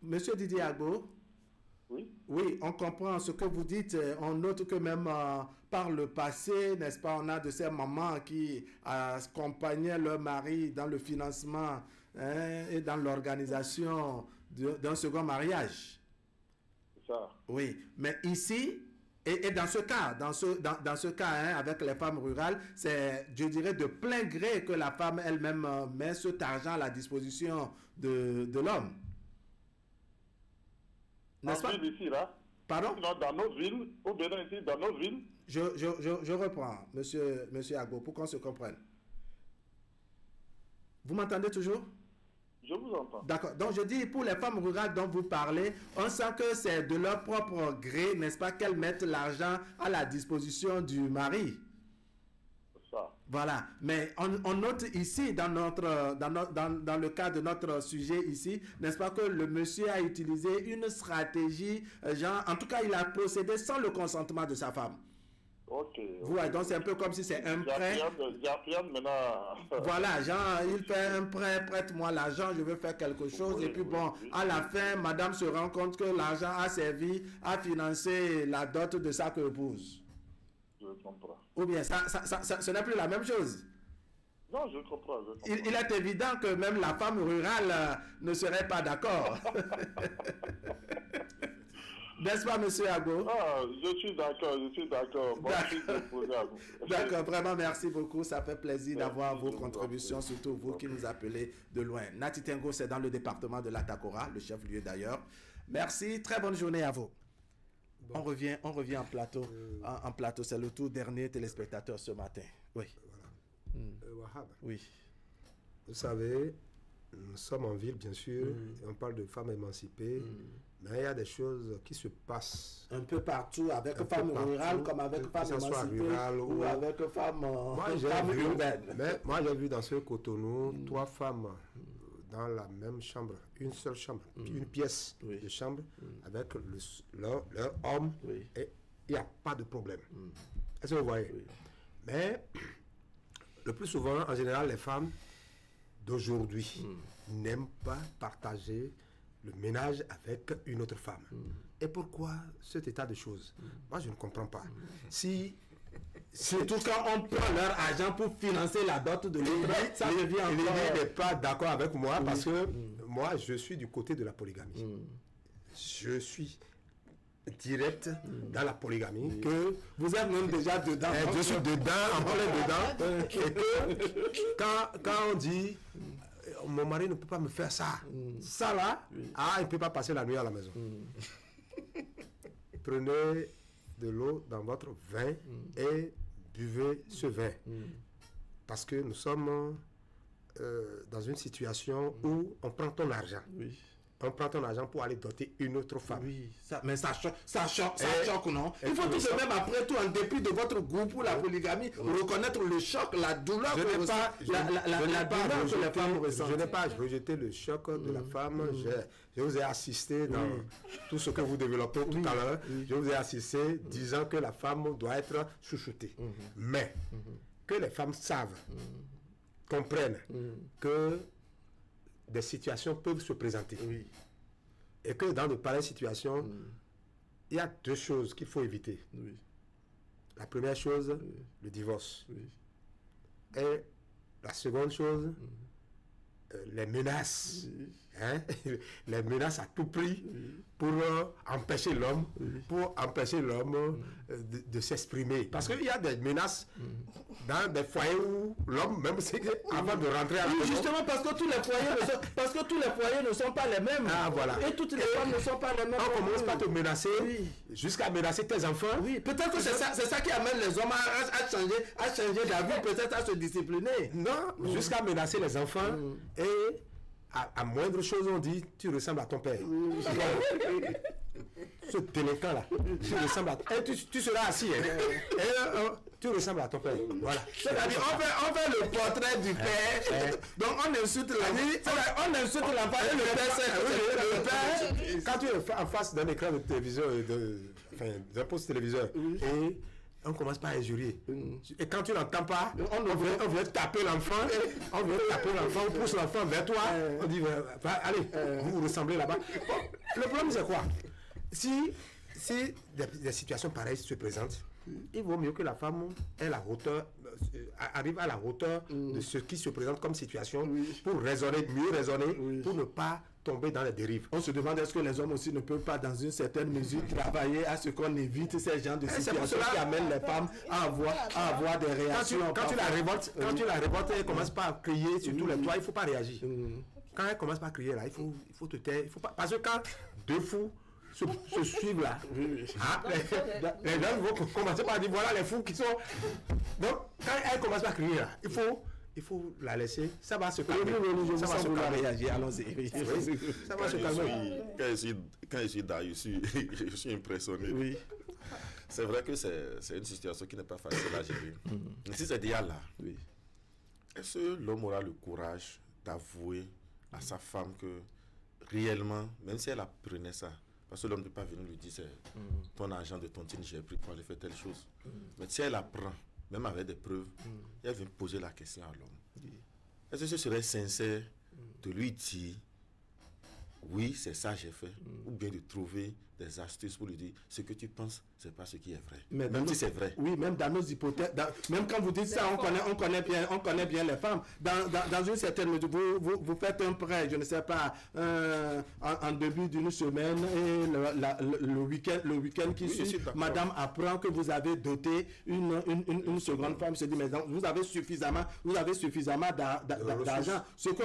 monsieur Didier Agbo, oui. Oui, on comprend ce que vous dites. On note que même par le passé, n'est-ce pas, on a de ces mamans qui accompagnaient leur mari dans le financement et dans l'organisation d'un second mariage. C'est ça. Oui, mais ici, et dans ce cas, dans ce cas, avec les femmes rurales, c'est, je dirais, de plein gré que la femme elle-même met cet argent à la disposition de l'homme. N'est-ce pas? Ici, là. Pardon? Non, dans nos villes, au Bénin ici, dans nos villes. Je reprends, monsieur Agbo, pour qu'on se comprenne. Vous m'entendez toujours? Je vous entends. D'accord. Donc, je dis, pour les femmes rurales dont vous parlez, on sent que c'est de leur propre gré, n'est-ce pas, qu'elles mettent l'argent à la disposition du mari. Ça. Voilà. Mais on note ici, dans le cas de notre sujet ici, n'est-ce pas, que le monsieur a utilisé une stratégie, genre, en tout cas, il a procédé sans le consentement de sa femme. Ok. Voilà, donc c'est un peu comme si c'est un prêt. Maintenant. Voilà, genre, il fait un prêt, prête-moi l'argent, je veux faire quelque chose. Oui, et puis bon, à la fin, madame se rend compte que l'argent a servi à financer la dot de sa épouse. Je comprends. Ou bien, ce n'est plus la même chose. Non, je comprends. Il est évident que même la femme rurale ne serait pas d'accord. N'est-ce pas, monsieur Agbo? Ah, je suis d'accord. Bon, d'accord, vraiment, merci beaucoup. Ça fait plaisir d'avoir vos contributions, surtout vous qui nous appelez de loin. Nati Tengo, c'est dans le département de l'Atakora, le chef-lieu d'ailleurs. Merci, très bonne journée à vous. Bon. On revient en plateau. En plateau, c'est le tout dernier téléspectateur ce matin. Oui. Voilà. Wahab. Oui. Vous savez, nous sommes en ville, bien sûr, et on parle de femmes émancipées. Mais il y a des choses qui se passent un peu partout, avec femmes rurales comme avec femmes émancipées ou avec femmes urbaines. Mais moi, j'ai vu dans ce Cotonou 3 femmes dans la même chambre, une seule chambre, une pièce de chambre avec leur homme, et il n'y a pas de problème. Est-ce que vous voyez? Mais le plus souvent, en général, les femmes d'aujourd'hui n'aiment pas partager le ménage avec une autre femme. Et pourquoi cet état de choses? Moi, je ne comprends pas. Surtout quand on prend leur argent pour financer la dot de l'autre, ça devient encore... Il n'est pas d'accord avec moi parce que moi, je suis du côté de la polygamie. Je suis direct dans la polygamie. Que vous êtes même déjà dedans. Je suis dedans, en plein dedans. Et que quand on dit... Mon mari ne peut pas me faire ça. Ça là, il ne peut pas passer la nuit à la maison. Prenez de l'eau dans votre vin et buvez ce vin. Parce que nous sommes dans une situation où on prend ton argent. on prend ton argent pour aller doter une autre femme. Oui, mais ça choque, non? Il faut tout de même, après tout, en dépit de votre goût pour la polygamie, reconnaître le choc, la douleur que les femmes ressentent. Je n'ai pas rejeté le choc de la femme. Je vous ai assisté dans tout ce que vous développez tout à l'heure. Je vous ai assisté disant que la femme doit être chouchoutée. Mais que les femmes savent, comprennent que des situations peuvent se présenter. Et que dans de pareilles situations, il y a deux choses qu'il faut éviter. La première chose, le divorce. Et la seconde chose, les menaces. Hein? Les menaces à tout prix pour empêcher l'homme de s'exprimer. Parce qu'il y a des menaces dans des foyers où l'homme, même avant de rentrer à la maison... Justement, parce que tous les foyers ne sont pas les mêmes. Ah, voilà. Et toutes les femmes ne sont pas les mêmes. On commence par te menacer jusqu'à menacer tes enfants. Oui, peut-être que c'est ça qui amène les hommes à changer d'avis, peut-être à se discipliner. Non, jusqu'à menacer les enfants et... À moindre chose, on dit, tu ressembles à ton père. Ce délinquant-là, tu ressembles à... tu seras assis. Tu ressembles à ton père. Voilà. C'est-à-dire, on fait le portrait du père. Donc, on insulte l'enfant et le père, c'est le père. Quand tu es en face d'un écran de téléviseur, d'un poste téléviseur, et... on commence par injurier. Et quand tu n'entends pas, on vient taper l'enfant, on pousse l'enfant vers toi, on dit, allez, vous ressemblez là-bas. Bon, le problème c'est quoi? Si des situations pareilles se présentent, il vaut mieux que la femme arrive à la hauteur de ce qui se présente comme situation pour mieux raisonner, pour ne pas tomber dans les dérives. On se demande est-ce que les hommes aussi ne peuvent pas dans une certaine mesure travailler à ce qu'on évite ces genres de situations qui amènent les femmes à avoir des réactions. Quand tu la révoltes, elle commence pas à crier sur tous les toits, il ne faut pas réagir. Quand elle commence pas à crier là, il faut te taire. Parce que quand deux fous se suivent là, les gens vont commencer par dire voilà les fous qui sont... Donc quand elle commence pas à crier là, il faut la laisser, ça va se calmer. Ça va se calmer. Réagir, allons-y. Ça va se calmer. Quand je suis là, je suis impressionné. Oui. C'est vrai que c'est une situation qui n'est pas facile à gérer. Si c'est déjà là, est-ce que l'homme aura le courage d'avouer à sa femme que réellement, même si elle apprenait ça, parce que l'homme ne peut pas venir lui dire c'est ton argent de tontine, j'ai pris pour aller faire telle chose. Mais si elle apprend, même avec des preuves, elle vient poser la question à l'homme. Est-ce que ce serait sincère de lui dire oui, c'est ça j'ai fait, ou bien de trouver des astuces pour lui dire ce que tu penses, c'est pas ce qui est vrai. Mais même si c'est vrai. Oui, même dans nos hypothèses, même quand vous dites ça, on connaît bien les femmes. Dans une certaine mesure, vous faites un prêt, je ne sais pas, en début d'une semaine, et le week-end qui suit, madame apprend que vous avez doté une seconde femme, se dit, mais vous avez suffisamment d'argent. Ce que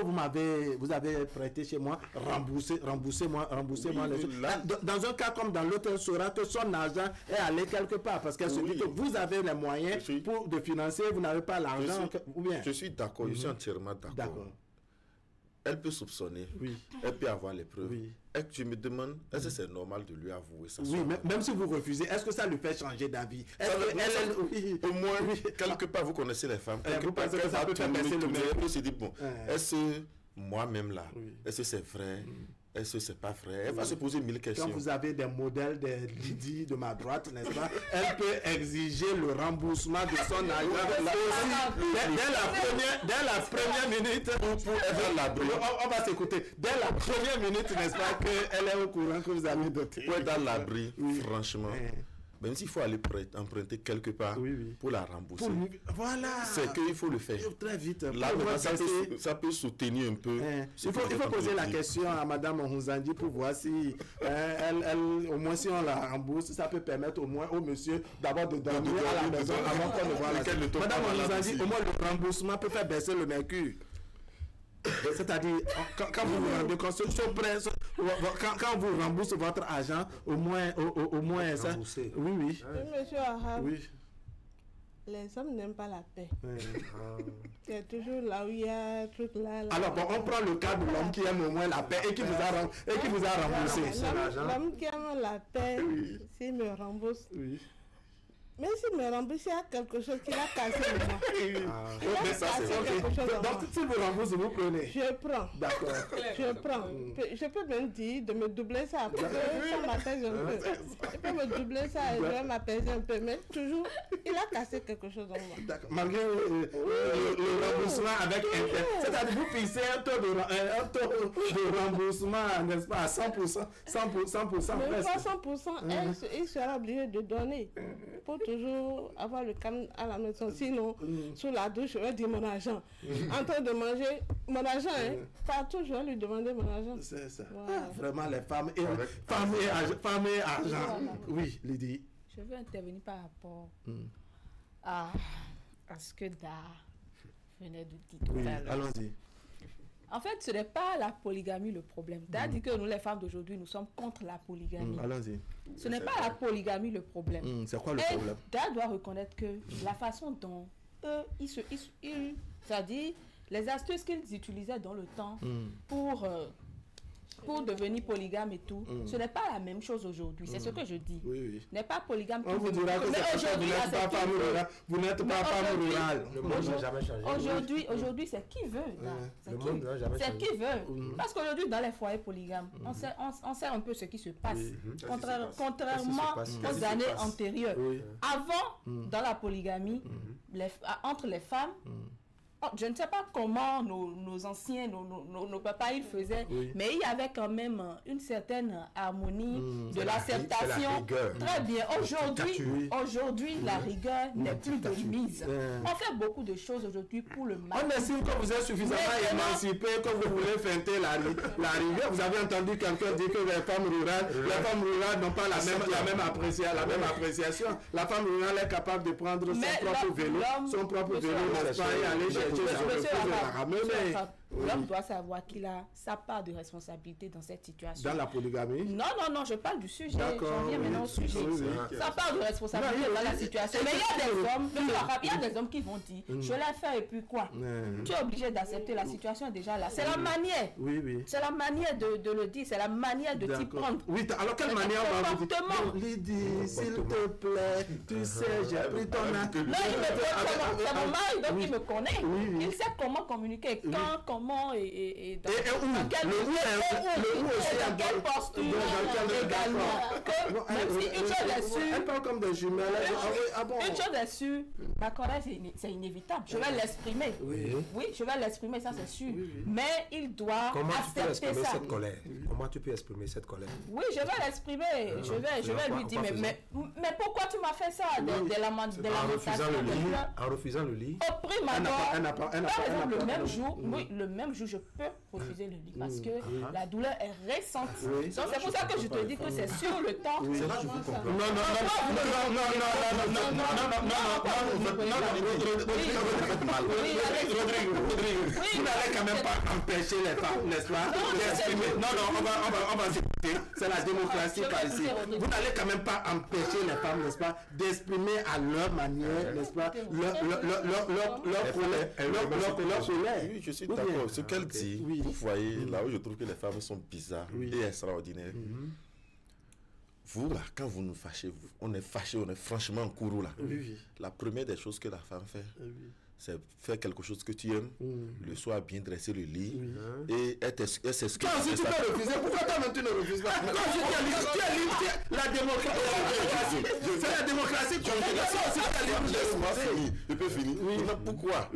vous avez prêté chez moi, remboursez-moi les choses. Dans un cas comme dans l'autre, elle saura que son argent est allé quelque part parce qu'elle se dit que vous avez les moyens de financer, vous n'avez pas l'argent. Je suis d'accord, je suis entièrement d'accord. Elle peut soupçonner, elle peut avoir les preuves. Et je me demande, est-ce que c'est normal de lui avouer ça? Oui, même si vous refusez, est-ce que ça lui fait changer d'avis? Au moins, quelque part, vous connaissez les femmes. Vous pensez que ça peut faire baisser le mec? Elle peut se dire, bon, est-ce que moi-même là, est-ce que c'est vrai? Est-ce que c'est pas vrai? Elle va se poser 1000 questions. Quand vous avez des modèles de Lydie de ma droite, n'est-ce pas? Elle peut exiger le remboursement de son argent dès la première minute. On va s'écouter. Dès la première minute, n'est-ce pas, qu'elle est au courant que vous avez doté. Pour être dans l'abri, franchement. Même s'il faut aller emprunter quelque part pour la rembourser. Voilà. C'est qu'il faut le faire. Très vite. Là, ça peut soutenir un peu. Il faut poser la question à Madame Hunzandi pour voir si elle, au moins si on la rembourse, ça peut permettre au moins au monsieur d'abord de dormir à la maison avant qu'on ne voit la suite. Madame Hunzandi, au moins le remboursement peut faire baisser le mercure. C'est-à-dire, quand vous vous rendez compte, quand vous remboursez votre argent, au moins ça. Oui, monsieur Ahab. Oui. Les hommes n'aiment pas la paix. C'est toujours là où il y a un truc là. Alors, bon, on prend le cas de l'homme qui aime au moins la paix et qui vous a remboursé. L'homme qui aime la paix, s'il me rembourse. Oui. Mais s'il me rembourse, il y a quelque chose qui l'a cassé de moi. Mais ça, c'est ok. Donc, si vous remboursez, vous prenez. Je prends. D'accord. Je prends. Je peux même dire de me doubler ça pour que ça m'apaise un peu. Je peux me doubler ça et je vais m'apaiser un peu. Mais toujours, il a cassé quelque chose en moi. D'accord. Malgré le remboursement avec intérêt. C'est-à-dire vous fixez un taux de remboursement, n'est-ce pas, à 100%. 100%. Mais pas 100%, il sera obligé de donner. Pour toujours avoir le calme à la maison. Sinon, sous la douche, je vais dire mon argent. En train de manger, mon argent, partout, je vais lui demander mon argent. C'est ça. Voilà. Vraiment, les femmes et argent. Oui, Lydie. Je veux intervenir par rapport à ce que Dar venait de dire tout à l'heure. Allons-y. En fait, ce n'est pas la polygamie le problème. T'as dit que nous, les femmes d'aujourd'hui, nous sommes contre la polygamie. Allons-y. Ce n'est pas la polygamie le problème. C'est quoi le problème? Dar doit reconnaître que la façon dont eux, c'est-à-dire les astuces qu'ils utilisaient dans le temps pour devenir polygame et tout, ce n'est pas la même chose aujourd'hui. C'est ce que je dis. Oui. N'est pas polygame. On vous dira que vous n'êtes pas femme rurale. Le monde n'a jamais changé. Aujourd'hui, c'est qui veut. Le monde n'a jamais changé. C'est qui veut. Parce qu'aujourd'hui, dans les foyers polygames, on sait un peu ce qui se passe. Contrairement aux années antérieures. Avant, dans la polygamie, entre les femmes, je ne sais pas comment nos anciens, nos papas, ils faisaient, mais il y avait quand même une certaine harmonie de l'acceptation. Très bien. Aujourd'hui, la rigueur n'est plus de mise. On fait beaucoup de choses aujourd'hui pour le mal. On estime que vous êtes suffisamment émancipé, que vous voulez feinter la rigueur. Vous avez entendu quelqu'un dire que les femmes rurales n'ont pas la même appréciation. La femme rurale est capable de prendre son propre vélo, n'est-ce pas, et aller chercher. L'homme doit savoir qu'il a sa part de responsabilité dans cette situation. Dans la polygamie? Non, je parle du sujet. J'en viens maintenant au sujet. Sa part de responsabilité dans la situation. Mais il y a des hommes qui vont dire, je l'ai fait et puis quoi? Tu es obligé d'accepter, la situation est déjà là. C'est la manière. C'est la manière de le dire, c'est la manière de t'y prendre. Oui, alors quelle manière on va vous dire? Lydie, s'il te plaît, tu sais, j'ai pris ton acte. Non, il me connaît, c'est mon mari, donc il me connaît. Il sait comment communiquer, quand, comment et dans quelle posture également. Même si une chose est sûre, elle parle comme des jumelles. une chose est sûre, ma colère c'est inévitable. Je vais l'exprimer. Oui, je vais l'exprimer, ça c'est sûr. Mais il doit accepter ça. Comment tu peux exprimer cette colère? Oui, je vais l'exprimer. Je vais lui dire, mais pourquoi tu m'as fait ça de la en refusant le lit. Au prime abord, par exemple, le même jour, je peux refuser le lit parce que la douleur est ressentie. Donc c'est pour ça que je te dis que c'est sur le temps. C'est là que je vous comprends. Vous n'allez quand même pas empêcher les femmes, n'est-ce pas, d'exprimer. On va discuter. C'est la démocratie par ici. Vous n'allez quand même pas empêcher les femmes, n'est-ce pas, d'exprimer à leur manière, n'est-ce pas, leur colère. Oui, je suis d'accord. Ce qu'elle dit, vous voyez, là où je trouve que les femmes sont bizarres et extraordinaires. Vous, là, quand vous nous fâchez, on est fâché, on est franchement en courroux, là. La première des choses que la femme fait, c'est faire quelque chose que tu aimes, le soir bien dresser le lit, et elle s'excuse. Toi aussi tu peux refuser, pourquoi toi-même tu ne refuses pas? Quand je dis libre, la démocratie, c'est la démocratie. Je peux finir. Pourquoi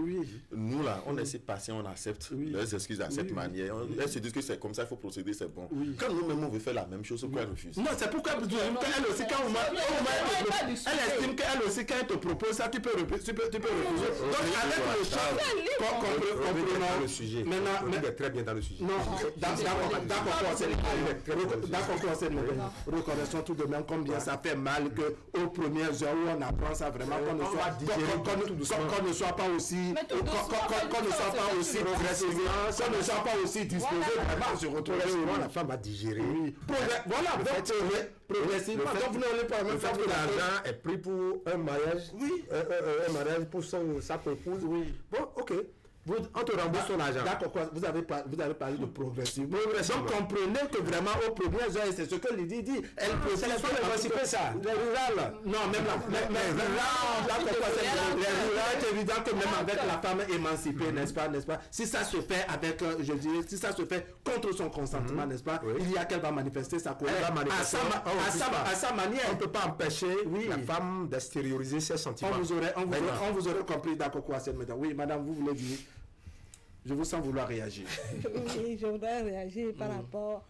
nous là, on essaie de passer, on accepte leurs excuses à cette manière, elles se disent que c'est comme ça, il faut procéder, c'est bon. Quand nous-mêmes on veut faire la même chose, pourquoi elle refuse? Non, c'est pourquoi elle aussi, quand elle estime qu'elle aussi, quand elle te propose ça, tu peux refuser. Donc avec le champ, comprenons le sujet. Maintenant, il est très bien dans le sujet. Non, reconnaissons tout de même combien ça fait mal qu'aux premières heures où on apprend ça vraiment, qu'on ne soit pas aussi disposé vraiment à se retrouver. La femme a digéré. Voilà, progressivement. Donc vous n'allez pas même faire que l'argent est pris pour un mariage. Oui. Un mariage pour sa épouse. Oui. Bon, ok. On te rembourse ton argent. D'accord, vous avez parlé de progressivement. Donc comprenez que vraiment aux premières heures, c'est ce que Lydie dit. Elle peut c'est les femmes émancipées, ça. Les rurales. Non, même c'est évident que même avec la femme émancipée, n'est-ce pas? Si ça se fait avec, je dirais, si ça se fait contre son consentement, n'est-ce pas? Il y a qu'elle va manifester sa colère à sa manière. On ne peut pas empêcher la femme d'extérioriser ses sentiments. On vous aurait compris, d'accord, quoi, cette madame. Oui, madame, vous voulez dire? Je vous sens vouloir réagir. Oui, je voudrais réagir par rapport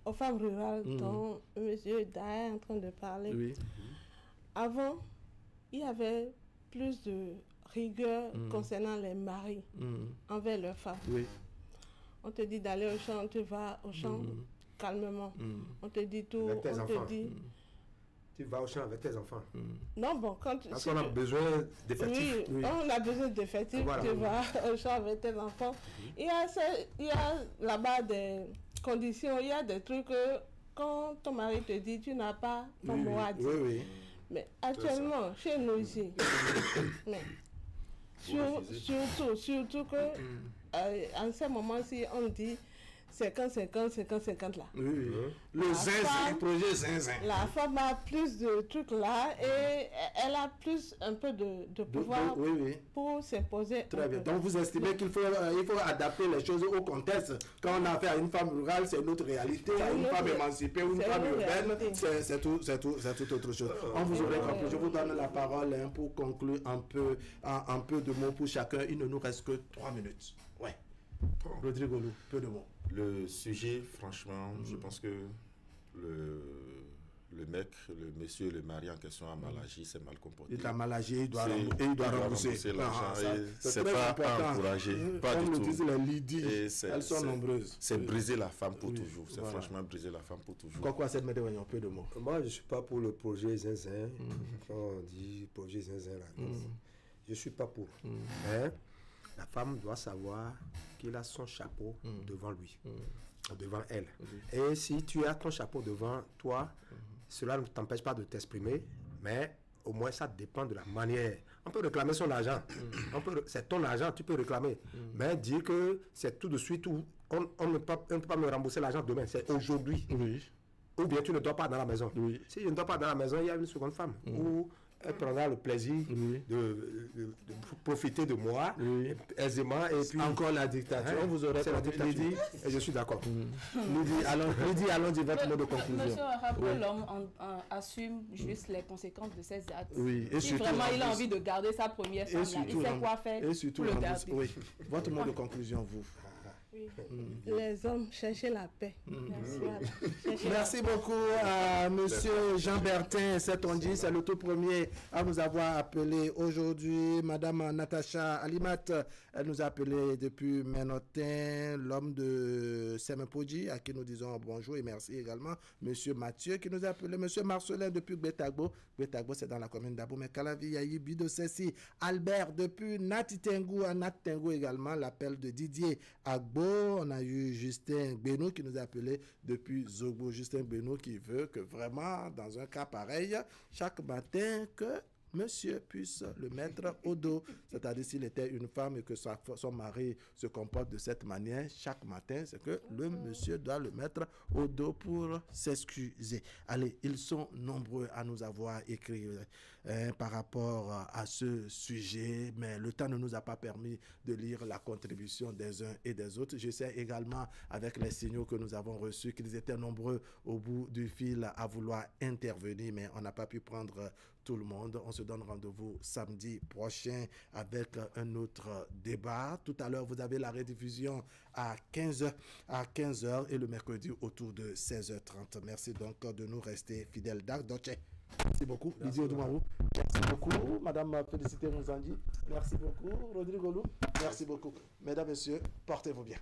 aux femmes rurales dont M. Daher est en train de parler. Oui. Avant, il y avait plus de rigueur concernant les maris envers leurs femmes. Oui. On te dit d'aller au champ, tu vas au champ calmement. On te dit tout, avec tes on enfants. te dit... Tu vas au champ avec tes enfants. Non, bon, parce qu'on a besoin d'effectifs. Oui, on a besoin d'effectifs. Voilà. Tu vas au champ avec tes enfants. Il y a là-bas des conditions, il y a des trucs que quand ton mari te dit, tu n'as pas ton mot à dire. Oui. Mais actuellement, chez nous ici, surtout que en ce moment-ci, on dit 50-50 là. Oui. Le zinzin, projet zinzin. La femme a plus de trucs là et elle a plus un peu de pouvoir pour s'imposer. Très bien. Donc vous estimez qu'il faut adapter les choses au contexte. Quand on a affaire à une femme rurale, c'est notre réalité. Une femme émancipée ou une femme urbaine, c'est tout autre chose. On vous aurait compris. Je vous donne la parole pour conclure un peu de mots pour chacun. Il ne nous reste que 3 minutes. Ouais. Rodrigo Lou, peu de mots. Le sujet, franchement, je pense que le monsieur, le mari en question a mal agi, s'est mal comporté. Il a mal agi, il doit rembourser l'argent. C'est pas encouragé, pas du tout. Disent les Lydie, elles sont nombreuses. C'est briser la femme pour toujours. C'est franchement briser la femme pour toujours. Quoi, cette médaille, un peu de mots. Moi, je ne suis pas pour le projet zinzin. Quand on dit projet zinzin, là, je ne suis pas pour. La femme doit savoir qu'il a son chapeau devant lui, devant elle. Et si tu as ton chapeau devant toi, cela ne t'empêche pas de t'exprimer, mais au moins ça dépend de la manière. On peut réclamer son argent, c'est ton argent, tu peux réclamer. Mais dire que c'est tout de suite, on ne peut pas me rembourser l'argent demain, c'est aujourd'hui. Ou bien tu ne dors pas dans la maison. Si je ne dors pas dans la maison, il y a une seconde femme. Ou elle prendra le plaisir de profiter de moi aisément. Et puis encore la dictature. On vous aurait dit, et je suis d'accord. Lydie, allons dire votre mot de conclusion. Monsieur, après l'homme assume juste les conséquences de ses actes. Oui. Et si vraiment il a envie de garder sa première femme, là, il sait quoi faire pour le garder. Votre mot de conclusion, vous. Oui. Les hommes cherchaient la paix. Merci beaucoup à monsieur Jean Bertin. C'est le tout premier à nous avoir appelé aujourd'hui. Madame Natacha Alimat, elle nous a appelé depuis Ménotin, l'homme de Semepoji, à qui nous disons bonjour et merci également. Monsieur Mathieu qui nous a appelé. Monsieur Marcelin depuis Gbetagbo. Gbetagbo, c'est dans la commune d'Abo, mais Calavi, Yahi, Bido Sessi. Albert depuis Natitengu, à Natitengu également. L'appel de Didier Agbo. On a eu Justin Benou qui nous a appelé depuis Zogbo. Justin Benou qui veut que vraiment, dans un cas pareil, chaque matin, que monsieur puisse le mettre au dos. C'est-à-dire s'il était une femme et que son mari se comporte de cette manière, chaque matin, c'est que le monsieur doit le mettre au dos pour s'excuser. Allez, ils sont nombreux à nous avoir écrit par rapport à ce sujet, mais le temps ne nous a pas permis de lire la contribution des uns et des autres. Je sais également, avec les signaux que nous avons reçus, qu'ils étaient nombreux au bout du fil à vouloir intervenir, mais on n'a pas pu prendre tout le monde. On se donne rendez-vous samedi prochain avec un autre débat. Tout à l'heure, vous avez la rediffusion à 15h et le mercredi autour de 16h30. Merci donc de nous rester fidèles. Dark Doce. Merci beaucoup. Lydie Odoumarou, merci beaucoup. Madame Félicité Mouzandi, merci beaucoup. Rodrigo Lou, merci beaucoup. Mesdames, Messieurs, portez-vous bien.